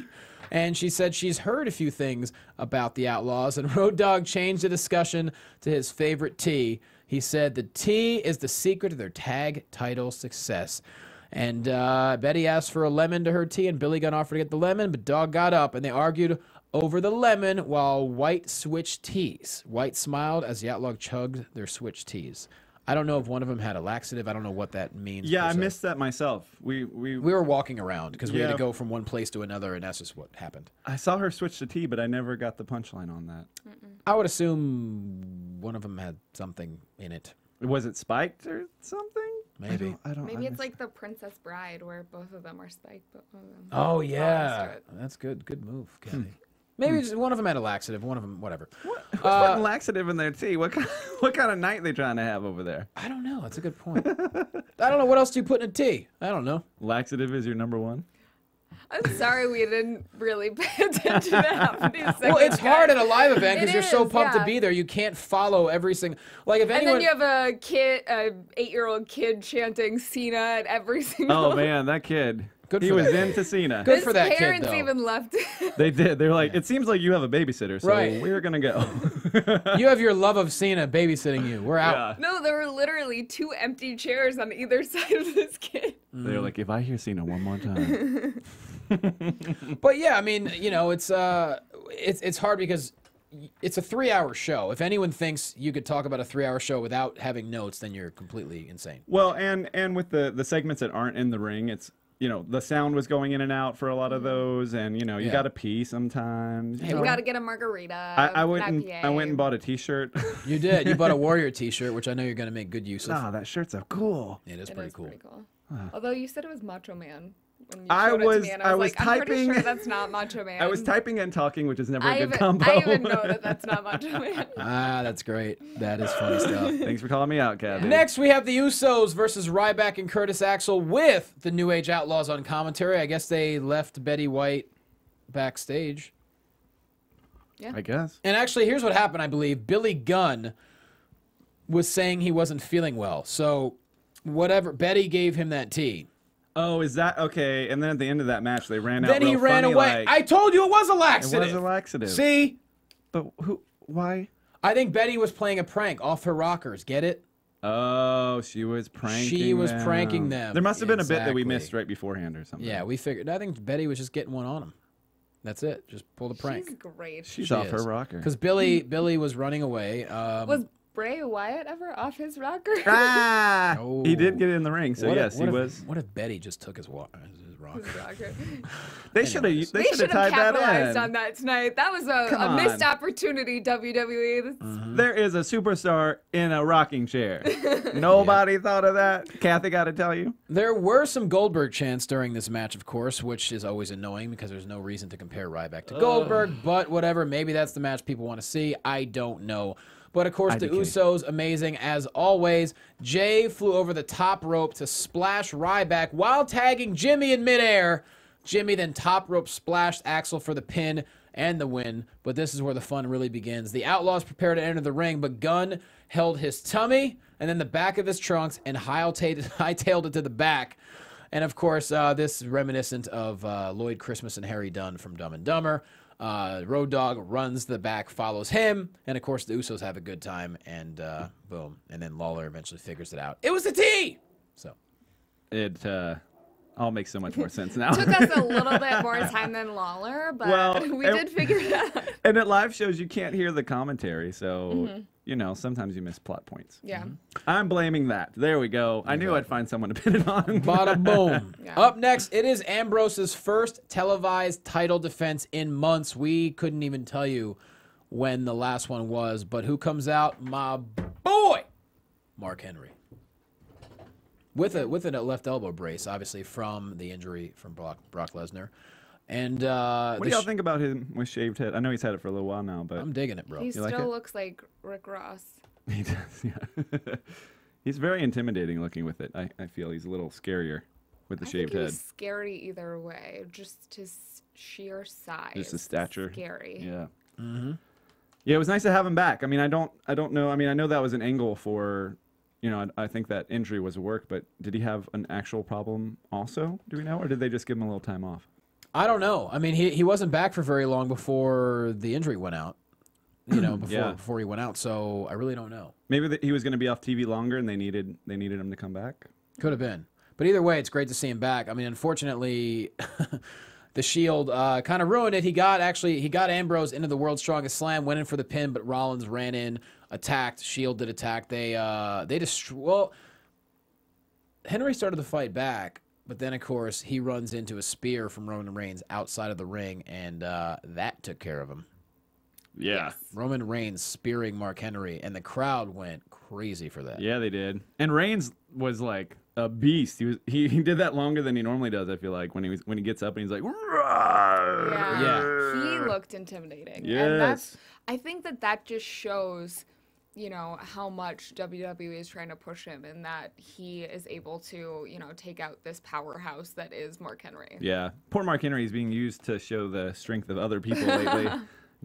And she said she's heard a few things about the Outlaws, and Road Dogg changed the discussion to his favorite tea. He said the tea is the secret of their tag title success. And Betty asked for a lemon to her tea, and Billy Gunn offered to get the lemon, but Dogg got up, and they argued over the lemon while White switched teas. White smiled as the Outlaw chugged their switched teas. I don't know if one of them had a laxative. I don't know what that means. Yeah, I missed that myself. We were walking around because we had to go from one place to another, and that's just what happened. I saw her switch to tea, but I never got the punchline on that. I would assume one of them had something in it. Was it spiked or something? Maybe. I don't. Maybe it's like the Princess Bride, where both of them are spiked, but one of them. Oh yeah, that's good. Good move, Cathy. Maybe just one of them had a laxative, one of them, whatever. Who's putting laxative in their tea? What kind of night they trying to have over there? I don't know. That's a good point. I don't know. What else do you put in a tea? I don't know. Laxative is your number one? I'm sorry we didn't really pay attention to half of these segments. Well, it's hard at a live event because you're so pumped to yeah. be there. You can't follow every single. Like if anyone. And then you have a kid, an 8-year-old kid chanting Cena at every single. Oh man, that kid. Good he for was that into Cena. Good for that kid, parents though. even left. They did. They were like, it seems like you have a babysitter, so Right. we're gonna go. You have your love of Cena babysitting you. We're out. Yeah. No, there were literally 2 empty chairs on either side of this kid. They were like, if I hear Cena one more time. But yeah, I mean, you know, it's hard because it's a 3-hour show. If anyone thinks you could talk about a 3-hour show without having notes, then you're completely insane. Well, and with the segments that aren't in the ring, it's, you know, the sound was going in and out for a lot of those, and you know, you got to pee sometimes. You got to get a margarita. I went and bought a T-shirt. You did. You bought a Warrior T-shirt, which I know you're going to make good use of. Ah, that shirt's so cool. It is pretty cool. Although you said it was Macho Man. When you I showed it to me, and I was was like, I'm typing. pretty sure that's not Macho Man. I was typing and talking, which is never a good combo. I even know that that's not Macho Man. Ah, that's great. That is funny stuff. Thanks for calling me out, Cathy. Next, we have the Usos versus Ryback and Curtis Axel with the New Age Outlaws on commentary. I guess they left Betty White backstage. Yeah. I guess. And actually, here's what happened, I believe. Billy Gunn was saying he wasn't feeling well. So, whatever, Betty gave him that tea. Oh, is that okay? And then at the end of that match, they ran out. Then he ran away. I told you it was a laxative. It was a laxative. See? But who? Why? I think Betty was playing a prank off her rockers. Get it? Oh, she was pranking She was them. pranking them. There must have been a bit that we Exactly. missed right beforehand or something. Yeah, we figured. I think Betty was just getting one on him. That's it. Just pull the prank. She's great. She's She off is. her rocker. Because Billy was running away. Was Bray Wyatt ever off his rocker? Ah! Oh. He did get in the ring, so What yes, if, he what if- was. What if Betty just took his rocker? His rocker. They should have. They They should have should have tied that capitalized in. on that tonight. That was Come a missed on. opportunity, WWE. This- There is a superstar in a rocking chair. Nobody thought of that. Kathy got to tell you. There were some Goldberg chants during this match, of course, which is always annoying because there's no reason to compare Ryback to Goldberg. But whatever, maybe that's the match people want to see. I don't know. But of course, the Usos, amazing as always. Jay flew over the top rope to splash Ryback while tagging Jimmy in midair. Jimmy then top rope splashed Axel for the pin and the win. But this is where the fun really begins. The Outlaws prepare to enter the ring, but Gunn held his tummy and then the back of his trunks and hightailed it to the back. And of course, this is reminiscent of Lloyd Christmas and Harry Dunn from Dumb and Dumber. Road Dogg runs the back, follows him, and of course the Usos have a good time, and boom. And then Lawler eventually figures it out. It was the T! So It all makes so much more sense now. Took us a little bit more time than Lawler, but we did figure it out. And at live shows, you can't hear the commentary, so, you know, sometimes you miss plot points. Yeah. I'm blaming that. There we go. I knew I'd find someone to pin it on. Bada boom. Yeah. Up next, it is Ambrose's first televised title defense in months. We couldn't even tell you when the last one was, but who comes out? My boy, Mark Henry. With a left elbow brace, obviously from the injury from Brock Lesnar. And What do y'all think about him with shaved head? I know he's had it for a little while now, but I'm digging it, bro. He like still it? looks like Rick Ross. he does. Yeah. He's very intimidating looking with it. I feel he's a little scarier with the shaved I think head. He's scary either way. Just his sheer size. Just his stature. Scary. Yeah. Yeah, it was nice to have him back. I mean, I don't know. I mean, I know that was an angle for. You know, I think that injury was work, but did he have an actual problem also? Do we know? Or did they just give him a little time off? I don't know. I mean, he wasn't back for very long before the injury went out. You know, before he went out. So I really don't know. Maybe he was going to be off TV longer, and they needed him to come back. Could have been. But either way, it's great to see him back. I mean, unfortunately, the Shield kind of ruined it. He got Ambrose into the World's Strongest Slam, went in for the pin, but Rollins ran in, attacked. Shield did attack. They well, Henry started the fight back, but then of course he runs into a spear from Roman Reigns outside of the ring, and that took care of him. Yeah. Yes. Roman Reigns spearing Mark Henry, and the crowd went crazy for that. Yeah, they did. And Reigns was like a beast. He did that longer than he normally does. I feel like when he gets up and he's like, Yeah. He looked intimidating. Yes. And I think that just shows, you know, how much WWE is trying to push him, and that he is able to, you know, take out this powerhouse that is Mark Henry. Yeah. Poor Mark Henry is being used to show the strength of other people lately.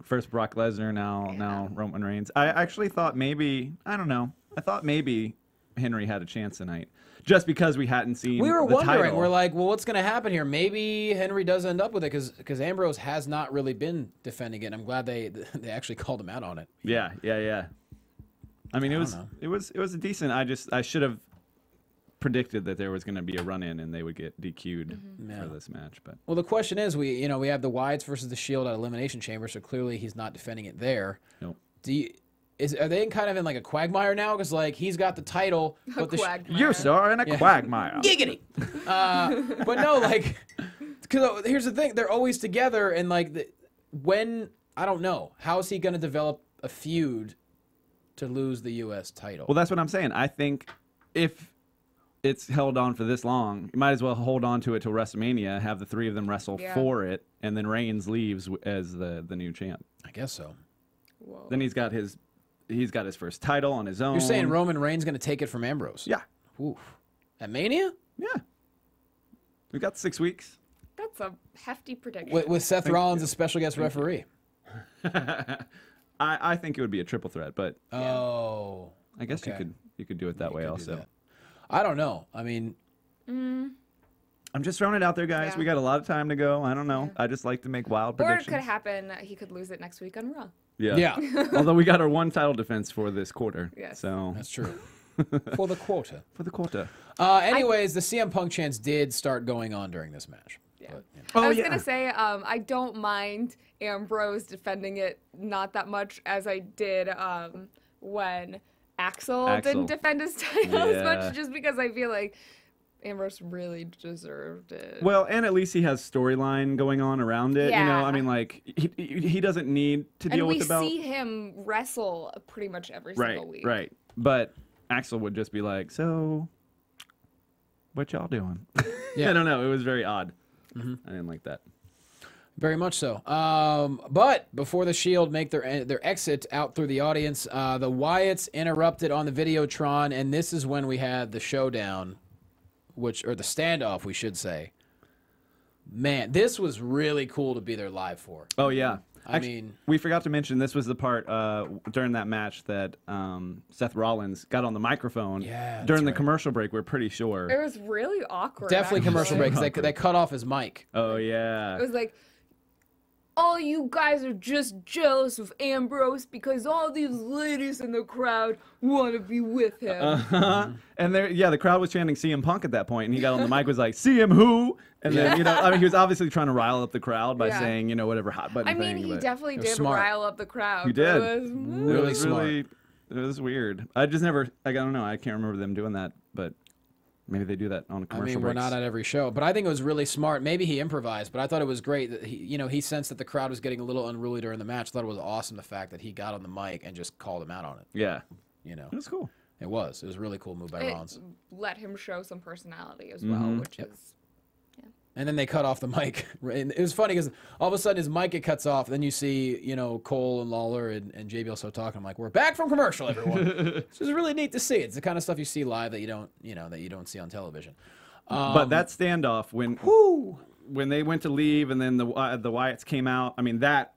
First Brock Lesnar, now Roman Reigns. I actually thought maybe, I don't know, I thought maybe Henry had a chance tonight. Just because we hadn't seen We were the wondering. title. We're like, well, what's going to happen here? Maybe Henry does end up with it because Ambrose has not really been defending it. And I'm glad they actually called him out on it. Yeah. I mean, it was a decent. I should have predicted that there was going to be a run-in and they would get DQ'd for this match. But Well, the question is, we have the Wyatts versus the Shield at Elimination Chamber, so clearly he's not defending it there. nope. Are they kind of in like a quagmire now? Because like he's got the title, but the Quagmire. You sir in a quagmire. giggity. But no, like, because here's the thing: they're always together, and like, I don't know, how is he going to develop a feud to lose the U.S. title? Well, that's what I'm saying. I think if it's held on for this long, you might as well hold on to it till WrestleMania, have the three of them wrestle for it, and then Reigns leaves as the new champ. I guess so. Whoa. Then he's got his first title on his own. You're saying Roman Reigns going to take it from Ambrose? Yeah. Oof. At Mania? Yeah. We've got 6 weeks. That's a hefty prediction. With Seth Rollins as special guest referee. I think it would be a triple threat, but Oh. I guess okay. you could do it that way could do also. that. I don't know. I mean, I'm just throwing it out there, guys. Yeah. We got a lot of time to go. I don't know. I just like to make wild Or it predictions. could happen. He could lose it next week on Raw. Yeah. Although we got our one title defense for this quarter. Yes. So that's true. For the quota. for the quarter. Anyways, the CM Punk chants did start going on during this match. Yeah. But, yeah. Oh, I was yeah. gonna say, I don't mind Ambrose defending it not that much as I did when Axel didn't defend his title as Yeah. much, just because I feel like Ambrose really deserved it. Well, and at least he has storyline going on around it. You know, I Yeah. mean, like he doesn't need to deal and with we the belt. see him wrestle pretty much every Right, single week. right. But Axel would just be like, "So, what y'all doing?" Yeah. I don't know. It was very odd. I didn't like that. Very much so. But before the Shield make their exit out through the audience, the Wyatts interrupted on the Videotron, and this is when we had the showdown, or the standoff, we should say. Man, this was really cool to be there live for. Oh yeah. we forgot to mention this was the part during that match that Seth Rollins got on the microphone during the commercial break. We're pretty sure it was really awkward. Definitely commercial break because they cut off his mic. Oh yeah. It was like, all you guys are just jealous of Ambrose because all these ladies in the crowd want to be with him. And the crowd was chanting CM Punk at that point, and he got on the mic was like, CM who? And then, he was obviously trying to rile up the crowd by saying, whatever hot button thing. He definitely did smart. rile up the crowd. He did. It was Really smart. It was weird. I just never, I don't know, I can't remember them doing that, but maybe they do that on a commercial breaks. We're not at every show, but I think it was really smart. Maybe he improvised, but I thought it was great that he sensed that the crowd was getting a little unruly during the match. I thought it was awesome the fact that he got on the mic and just called him out on it. Yeah. It was cool. It was a really cool move by Rollins. Let him show some personality as well, which is... And then they cut off the mic. And it was funny because all of a sudden his mic it cuts off. Then you see, Cole and Lawler and JBL so talking. I'm like, we're back from commercial, everyone. This is really neat to see. It's the kind of stuff you see live that you don't see on television. But that standoff when they went to leave and then the Wyatts came out. I mean that.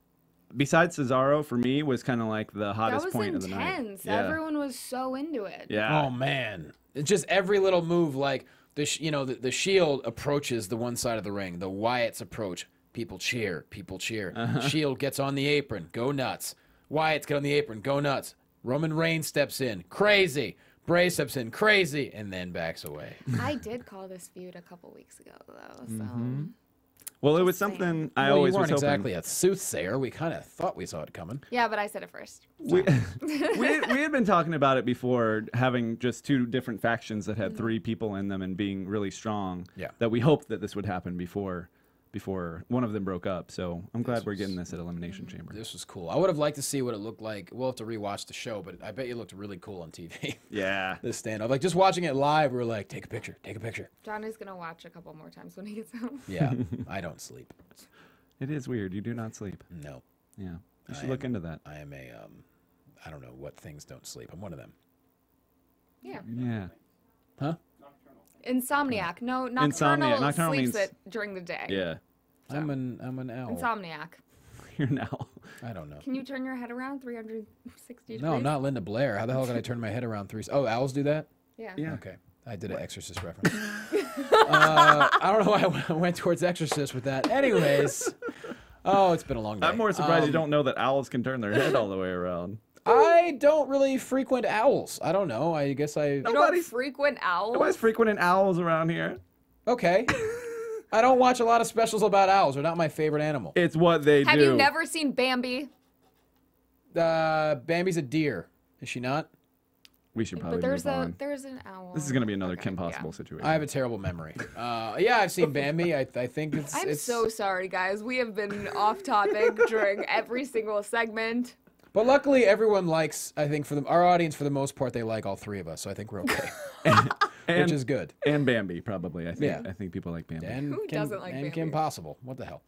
Besides Cesaro, for me, was kind of like the hottest point of the night. That was intense. Everyone was so into it. Yeah. Oh man, it's just every little move like. The Shield approaches the one side of the ring. The Wyatts approach. People cheer. People cheer. Shield gets on the apron. Go nuts. Wyatts get on the apron. Go nuts. Roman Reigns steps in. Crazy. Bray steps in. Crazy. And then backs away. I did call this feud a couple weeks ago, though. So. Well, it was something I always was hoping. You weren't exactly a soothsayer. We kind of thought we saw it coming. Yeah, but I said it first. We had been talking about it before, having just two different factions that had three people in them and being really strong. Yeah. That we hoped that this would happen before one of them broke up. So I'm glad we're getting this at Elimination Chamber. This was cool. I would have liked to see what it looked like. We'll have to rewatch the show, but I bet you it looked really cool on TV. Yeah. This standoff. Like just watching it live, we're like, take a picture, take a picture. Johnny's going to watch a couple more times when he gets home. Yeah, I don't sleep. It is weird. You do not sleep. No. Yeah. You should look into that. I am I don't know what things don't sleep. I'm one of them. Yeah. Yeah. Huh? Insomniac. No, Nocturnal Nocturnal sleeps means... it during the day. Yeah. So. I'm an owl. Insomniac. You're an owl. I don't know. Can you turn your head around 360 degrees? No, I'm not Linda Blair. How the hell can I turn my head around Oh, owls do that? Yeah. Okay. I did an Exorcist reference. I don't know why I went towards Exorcist with that. Anyways. Oh, it's been a long day. I'm more surprised you don't know that owls can turn their head all the way around. I don't really frequent owls. I don't know. I guess You don't frequent owls? Nobody's frequenting owls around here. Okay. I don't watch a lot of specials about owls. They're not my favorite animal. It's what they do. Have you never seen Bambi? Bambi's a deer. Is she not? We should probably But move on. there's an owl. This is going to be another Kim Possible situation. I have a terrible memory. Yeah, I've seen Bambi. I think it's... I'm so sorry, guys. We have been off topic during every single segment. But luckily, everyone likes, I think, our audience, for the most part, they like all three of us. So I think we're okay. Which is good. And Bambi, probably. I think. Yeah. I think people like Bambi. And Who doesn't like Bambi? Kim Possible. What the hell?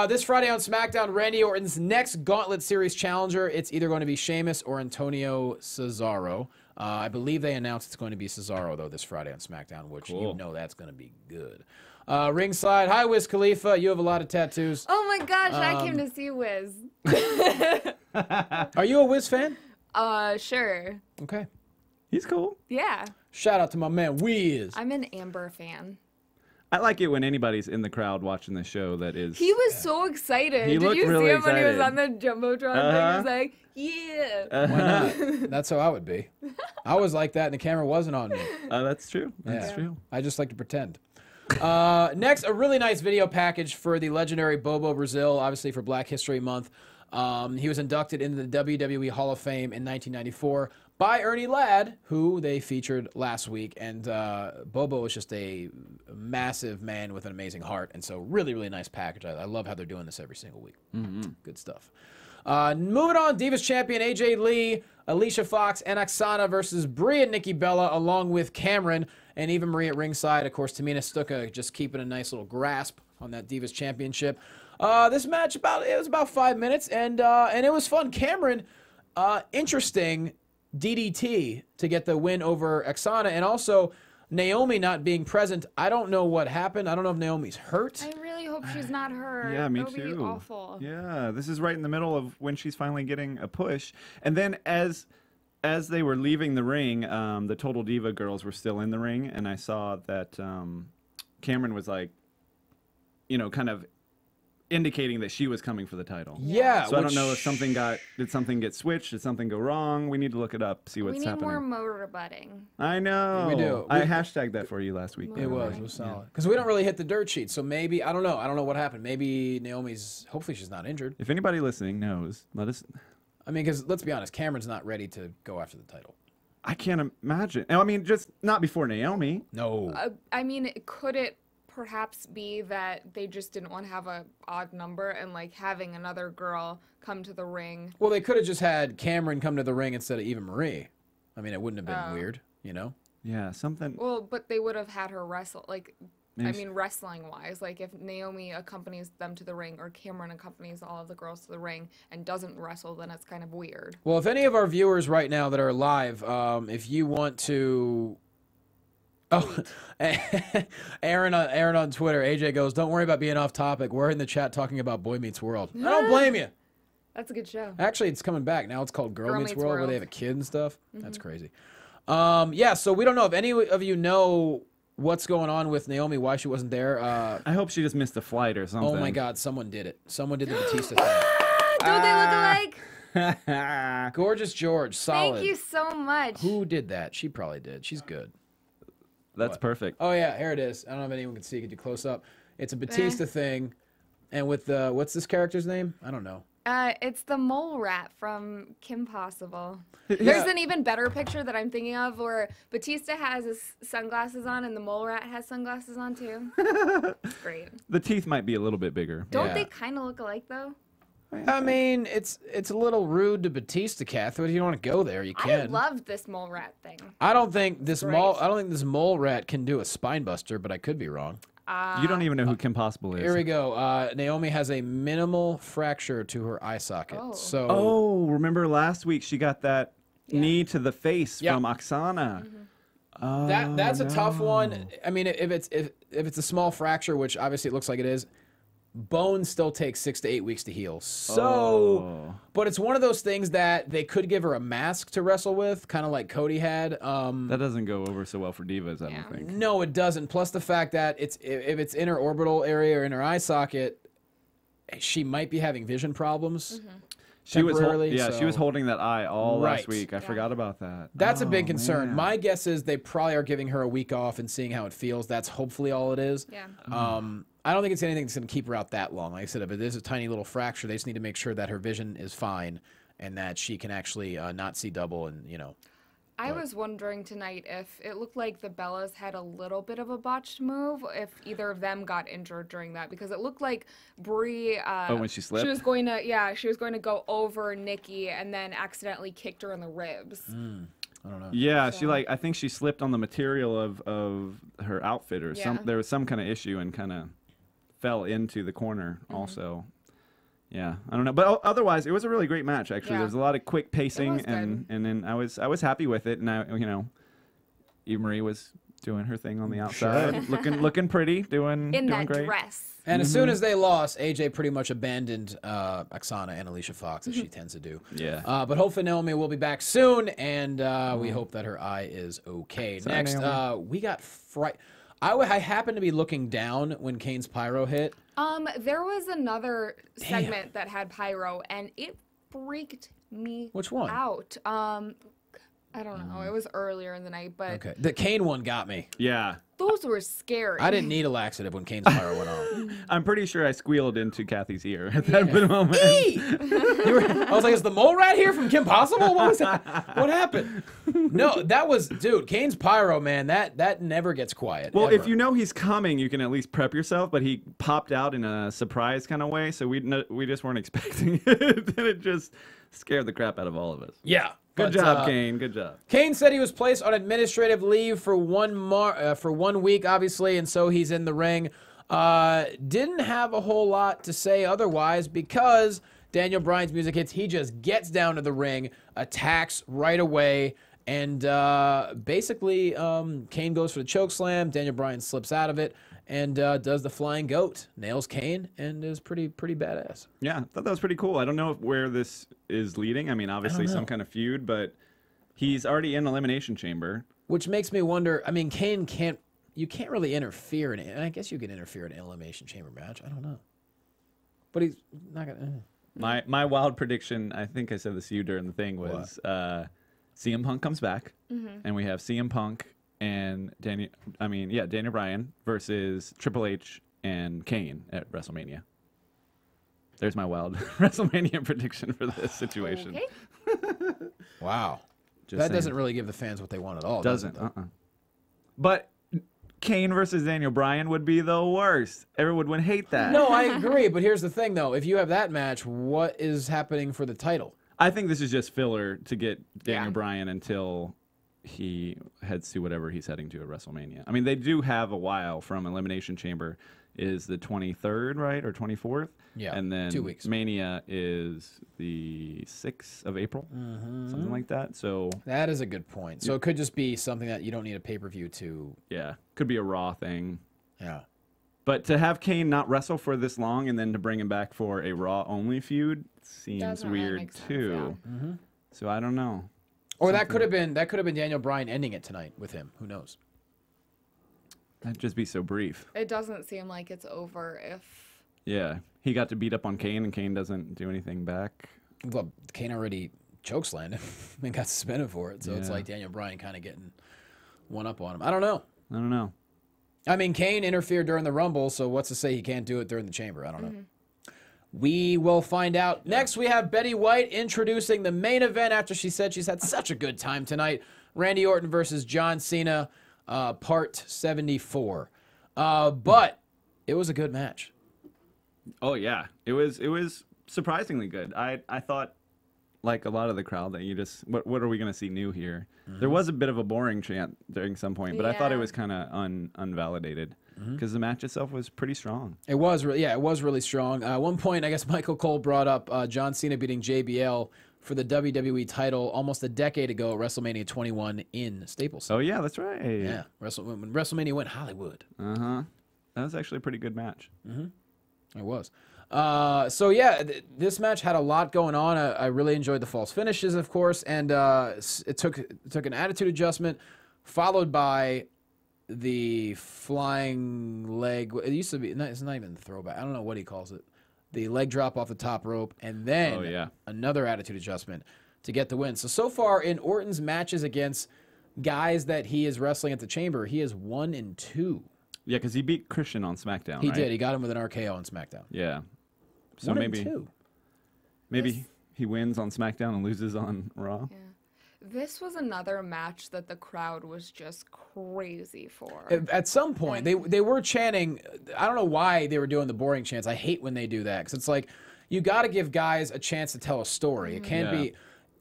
This Friday on SmackDown, Randy Orton's next Gauntlet Series challenger. It's either going to be Sheamus or Antonio Cesaro. I believe they announced it's going to be Cesaro, though, this Friday on SmackDown, which you know that's going to be good. Ringside, hi, Wiz Khalifa. You have a lot of tattoos. Oh, my gosh. I came to see Wiz. Are you a Wiz fan? Sure. Okay. He's cool. Yeah. Shout out to my man Wiz. I'm an Amber fan. I like it when anybody's in the crowd watching the show that is... He was so excited. He Did you really see him when he was excited. on the Jumbotron thing? He was like, yeah. Why not? That's how I would be. I was like that and the camera wasn't on me. That's true. That's Yeah. true. I just like to pretend. Next, a really nice video package for the legendary Bobo Brazil, obviously for Black History Month. He was inducted into the WWE Hall of Fame in 1994 by Ernie Ladd, who they featured last week. And Bobo is just a massive man with an amazing heart. And so really, really nice package. I love how they're doing this every single week. Good stuff. Moving on, Divas Champion AJ Lee, Alicia Fox, and Oksana versus Brie and Nikki Bella, along with Cameron and Eva Marie at ringside. Of course, Tamina Stuka just keeping a nice little grasp on that Divas Championship. This match, it was about 5 minutes, and it was fun. Cameron, interesting DDT to get the win over Oksana, and also Naomi not being present, I don't know what happened. I don't know if Naomi's hurt. I really hope she's not hurt. Yeah, me That would too. Be awful. Yeah, this is right in the middle of when she's finally getting a push. And then as they were leaving the ring, the Total Diva girls were still in the ring, and I saw that Cameron was like, you know, kind of indicating that she was coming for the title. Yeah. So I don't know if did something get switched? Did something go wrong? We need to look it up, see what's happening. We need more motorbutting. I know. We do. I hashtagged that for you last week. It was solid. Because we don't really hit the dirt sheet, so maybe, I don't know. I don't know what happened. Maybe Naomi's, hopefully she's not injured. If anybody listening knows, let us... I mean, because let's be honest, Cameron's not ready to go after the title. I can't imagine. I mean, just not before Naomi. No. I mean, could it perhaps be that they just didn't want to have a odd number and like having another girl come to the ring? Well, they could have just had Cameron come to the ring instead of Eva Marie. I mean, it wouldn't have been weird, you know? Yeah, something... Well, but they would have had her wrestle, like, Maybe I mean, wrestling-wise, like if Naomi accompanies them to the ring or Cameron accompanies all of the girls to the ring and doesn't wrestle, then it's kind of weird. Well, if any of our viewers right now that are live, if you want to... Oh, Aaron on Twitter, AJ goes, don't worry about being off topic. We're in the chat talking about Boy Meets World. I don't blame you. That's a good show. Actually, it's coming back. Now it's called Girl Meets World, where they have a kid and stuff. That's crazy. Yeah, so we don't know if any of you know what's going on with Naomi, why she wasn't there. I hope she just missed a flight or something. Oh, my God. Someone did it. Someone did the Batista thing. Don't they look alike? Gorgeous George. Solid. Thank you so much. Who did that? She probably did. She's good. That's perfect. Oh, yeah. Here it is. I don't know if anyone can see. Could you close up? It's a Batista thing. And with the, what's this character's name? I don't know. It's the mole rat from Kim Possible. There's an even better picture that I'm thinking of where Batista has his sunglasses on and the mole rat has sunglasses on too. It's great. The teeth might be a little bit bigger. Don't they kind of look alike though? I mean, it's a little rude to Batista, Kath. If you don't want to go there, you can. I love this mole rat thing. I don't think this mole rat can do a spine buster, but I could be wrong. You don't even know who Kim Possible is. Here we go. Naomi has a minimal fracture to her eye socket. Oh, remember last week she got that knee to the face from Oksana. Oh, that's a tough one. I mean, if it's a small fracture, which obviously it looks like it is, bones still take 6 to 8 weeks to heal. So, but it's one of those things that they could give her a mask to wrestle with, kind of like Cody had. That doesn't go over so well for divas, I don't think. No, it doesn't. Plus the fact that if it's in her orbital area or in her eye socket, she might be having vision problems. She was holding that eye all last week. I forgot about that. That's a big concern. Man. My guess is they probably are giving her a week off and seeing how it feels. That's hopefully all it is. Yeah. I don't think it's anything that's going to keep her out that long. Like I said, if it is a tiny little fracture, they just need to make sure that her vision is fine and that she can actually not see double and, you know. I was wondering tonight if it looked like the Bellas had a little bit of a botched move, if either of them got injured during that, because it looked like Brie. When she slipped. She was going to go over Nikki and then accidentally kicked her in the ribs. I don't know. Yeah, I think she slipped on the material of her outfit or there was some kind of issue and kind of fell into the corner also. Yeah, I don't know, but otherwise it was a really great match. Actually, there was a lot of quick pacing, and then I was happy with it. And Eva Marie was doing her thing on the outside, looking pretty, doing that great. dress. And as soon as they lost, AJ pretty much abandoned Oksana and Alicia Fox, as she tends to do. Yeah. But hopefully Naomi will be back soon, and we hope that her eye is okay. Sorry, Next, we got I happened to be looking down when Kane's pyro hit. There was another segment that had pyro, and it freaked me Which one? out. I don't know. It was earlier in the night, but Okay. The Kane one got me. Yeah. those were scary. I didn't need a laxative when Kane's pyro went on. I'm pretty sure I squealed into Kathy's ear at that moment. I was like, is the mole rat here from Kim Possible? What was that? What happened? No, that was, dude, Kane's pyro, man, that never gets quiet. Well, ever. if you know he's coming, you can at least prep yourself, but he popped out in a surprise kind of way, so we just weren't expecting it, and it just scared the crap out of all of us. Yeah. Good job, Kane. Good job. Kane said he was placed on administrative leave for 1 week, obviously, and so he's in the ring. Didn't have a whole lot to say otherwise because Daniel Bryan's music hits. He just gets down to the ring, attacks right away, And basically, Kane goes for the choke slam. Daniel Bryan slips out of it and does the flying goat, nails Kane, and is pretty badass. Yeah, I thought that was pretty cool. I don't know where this is leading. I mean, obviously some kind of feud, but he's already in Elimination Chamber. Which makes me wonder, I mean, Kane you can't really interfere in it. And I guess you can interfere in an Elimination Chamber match. I don't know. But he's not going to... My wild prediction, I think I said this to you during the thing, was CM Punk comes back, and we have CM Punk and Daniel Bryan versus Triple H and Kane at WrestleMania. There's my wild WrestleMania prediction for this situation. Okay. Wow. That doesn't really give the fans what they want at all. Doesn't. But Kane versus Daniel Bryan would be the worst. Everyone would hate that. No, I agree. But here's the thing, though. If you have that match, what is happening for the title? I think this is just filler to get Daniel Bryan until he heads to whatever he's heading to at WrestleMania. I mean, they do have a while from Elimination Chamber is the 23rd, right? Or 24th? Yeah, and then 2 weeks. Mania is the 6th of April, something like that. So that is a good point. So it could just be something that you don't need a pay-per-view to... Yeah, could be a Raw thing. Yeah. But to have Kane not wrestle for this long and then to bring him back for a Raw-only feud seems weird, too. Yeah. So I don't know. Or that could have been Daniel Bryan ending it tonight with him. Who knows? That'd just be so brief. It doesn't seem like it's over if... Yeah. He got to beat up on Kane, and Kane doesn't do anything back. Well, Kane already chokeslammed him and got suspended for it. So it's like Daniel Bryan kind of getting one up on him. I don't know. I mean, Kane interfered during the Rumble, so what's to say he can't do it during the Chamber? I don't know. We will find out. Next, we have Betty White introducing the main event after she said she's had such a good time tonight. Randy Orton versus John Cena, part 74. But it was a good match. Oh, yeah. It was surprisingly good. I thought, like a lot of the crowd, that you just, what are we going to see new here? There was a bit of a boring chant during some point, but I thought it was kind of unvalidated. Because the match itself was pretty strong. It was, it was really strong. At one point, I guess Michael Cole brought up John Cena beating JBL for the WWE title almost a decade ago at WrestleMania 21 in Staples. Oh, yeah, that's right. Yeah, when WrestleMania went Hollywood. That was actually a pretty good match. It was. So, yeah, this match had a lot going on. I really enjoyed the false finishes, of course, and it took an attitude adjustment, followed by the flying leg. It used to be, it's not even the throwback. I don't know what he calls it. The leg drop off the top rope, and then another attitude adjustment to get the win. So far in Orton's matches against guys that he is wrestling at the Chamber, he is 1-2. Yeah, because he beat Christian on SmackDown, He did. He got him with an RKO on SmackDown. Yeah. So 1-2. Maybe he wins on SmackDown and loses on Raw. Yeah. This was another match that the crowd was just crazy for. At some point, they were chanting. I don't know why they were doing the boring chants. I hate when they do that because it's like you got to give guys a chance to tell a story. It can't be.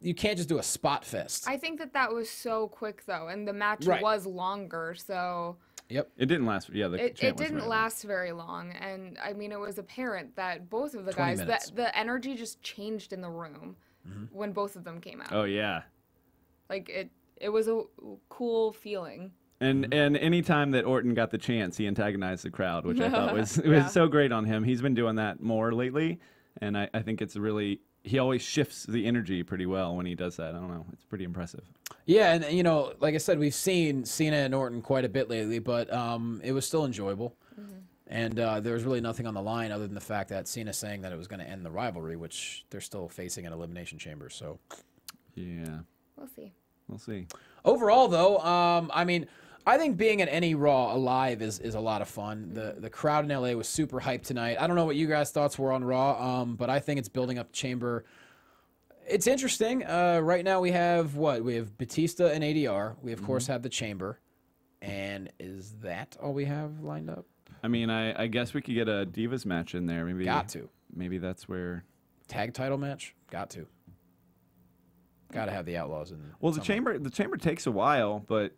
You can't just do a spot fest. I think that was so quick though, and the match was longer, so. Yep. It didn't last. Yeah, it didn't last very long, and I mean, it was apparent that both of the guys, that the energy just changed in the room when both of them came out. Oh yeah. Like it was a cool feeling. And any time that Orton got the chance, he antagonized the crowd, which I thought was so great on him. He's been doing that more lately, and I think it's really, he always shifts the energy pretty well when he does that. I don't know, it's pretty impressive. Yeah, and like I said, we've seen Cena and Orton quite a bit lately, but it was still enjoyable. And there was really nothing on the line other than the fact that Cena saying that it was going to end the rivalry, which they're still facing an Elimination Chamber. So yeah. We'll see. Overall, though, I mean, I think being at any Raw alive is a lot of fun. The crowd in LA was super hyped tonight. I don't know what you guys' thoughts were on Raw, but I think it's building up the Chamber. It's interesting. Right now we have what? We have Batista and ADR. We, of course, have the Chamber. And is that all we have lined up? I mean, I guess we could get a Divas match in there. Got to. Maybe that's where... Tag title match? Got to. Got to have the Outlaws in. Well, the Chamber takes a while, but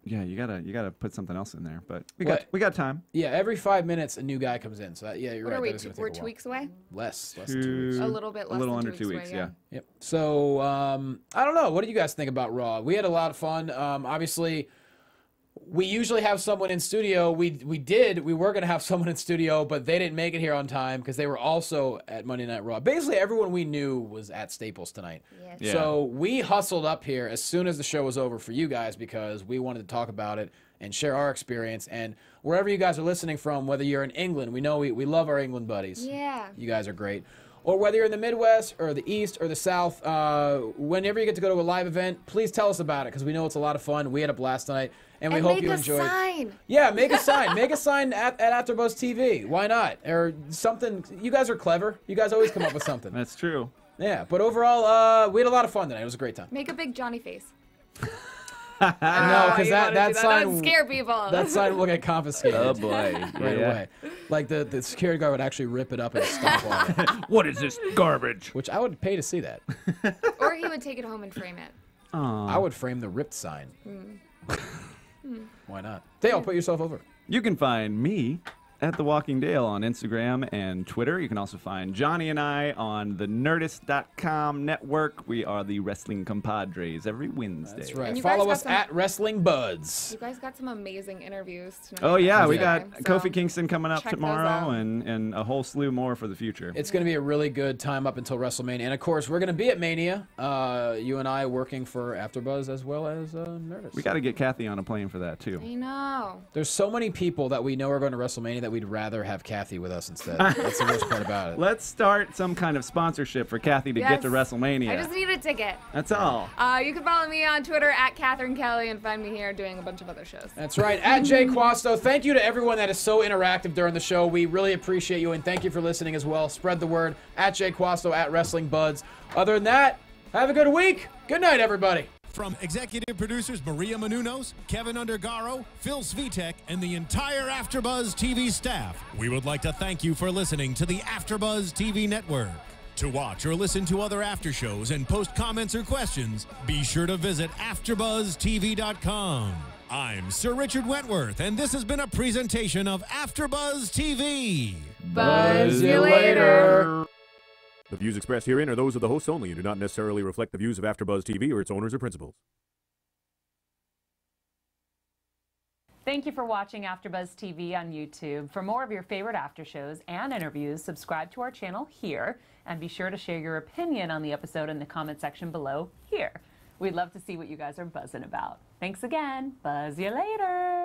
Yeah, you gotta put something else in there, but we got time. Yeah, every 5 minutes a new guy comes in. So yeah, you're What right. are we? That is gonna take We're a 2 while. weeks away. Less than 2 weeks. A little bit less. A little than under 2 2 weeks. away, Yeah. Yep. So I don't know. What do you guys think about Raw? We had a lot of fun. Obviously, we usually have someone in studio. We were gonna have someone in studio, but they didn't make it here on time because they were also at Monday Night Raw. Basically, everyone we knew was at Staples tonight. Yes. Yeah. So we hustled up here as soon as the show was over for you guys because we wanted to talk about it and share our experience. And wherever you guys are listening from, whether you're in England, we know we love our England buddies. Yeah. You guys are great. Or whether you're in the Midwest or the East or the South, whenever you get to go to a live event, please tell us about it because we know it's a lot of fun. We had a blast tonight, and we hope you enjoyed. Make a sign. Yeah, make a sign. Make a sign at AfterBuzz TV. Why not? Or something. You guys are clever. You guys always come up with something. That's true. Yeah, but overall, we had a lot of fun tonight. It was a great time. Make a big Johnny face. No, because that sign would scare people. That sign will get confiscated. Oh boy, right away. Like the security guard would actually rip it up and stomp on it. What is this garbage? Which I would pay to see that. Or he would take it home and frame it. I would frame the ripped sign. Why not? Dale, put yourself over. You can find me at The Walking Dale on Instagram and Twitter. You can also find Johnny and I on the Nerdist.com network. We are the Wrestling Compadres every Wednesday. That's right. And you guys Follow got us some- at Wrestling Buds. You guys got some amazing interviews tonight. Oh yeah, we got So Kofi Kingston coming up check those tomorrow out. and a whole slew more for the future. It's going to be a really good time up until WrestleMania. And, of course, we're going to be at Mania. You and I working for AfterBuzz as well as Nerdist. We got to get Cathy on a plane for that too. I know. There's so many people that we know are going to WrestleMania that we'd rather have Cathy with us instead. That's the worst part about it. Let's start some kind of sponsorship for Cathy to get to Yes. WrestleMania. I just need a ticket. That's all. You can follow me on Twitter at Catherine Kelley and find me here doing a bunch of other shows. That's right. At Jay Quasto. Thank you to everyone that is so interactive during the show. We really appreciate you, and thank you for listening as well. Spread the word. At Jay Quasto, at Wrestling Buds. Other than that, have a good week. Good night, everybody. From executive producers Maria Menounos, Kevin Undergaro, Phil Svitek, and the entire AfterBuzz TV staff, we would like to thank you for listening to the AfterBuzz TV network. To watch or listen to other after shows and post comments or questions, be sure to visit AfterBuzzTV.com. I'm Sir Richard Wentworth, and this has been a presentation of AfterBuzz TV. Buzz you later. The views expressed herein are those of the hosts only and do not necessarily reflect the views of AfterBuzz TV or its owners or principals. Thank you for watching AfterBuzz TV on YouTube. For more of your favorite after shows and interviews, subscribe to our channel here, and be sure to share your opinion on the episode in the comment section below here. We'd love to see what you guys are buzzing about. Thanks again. Buzz you later.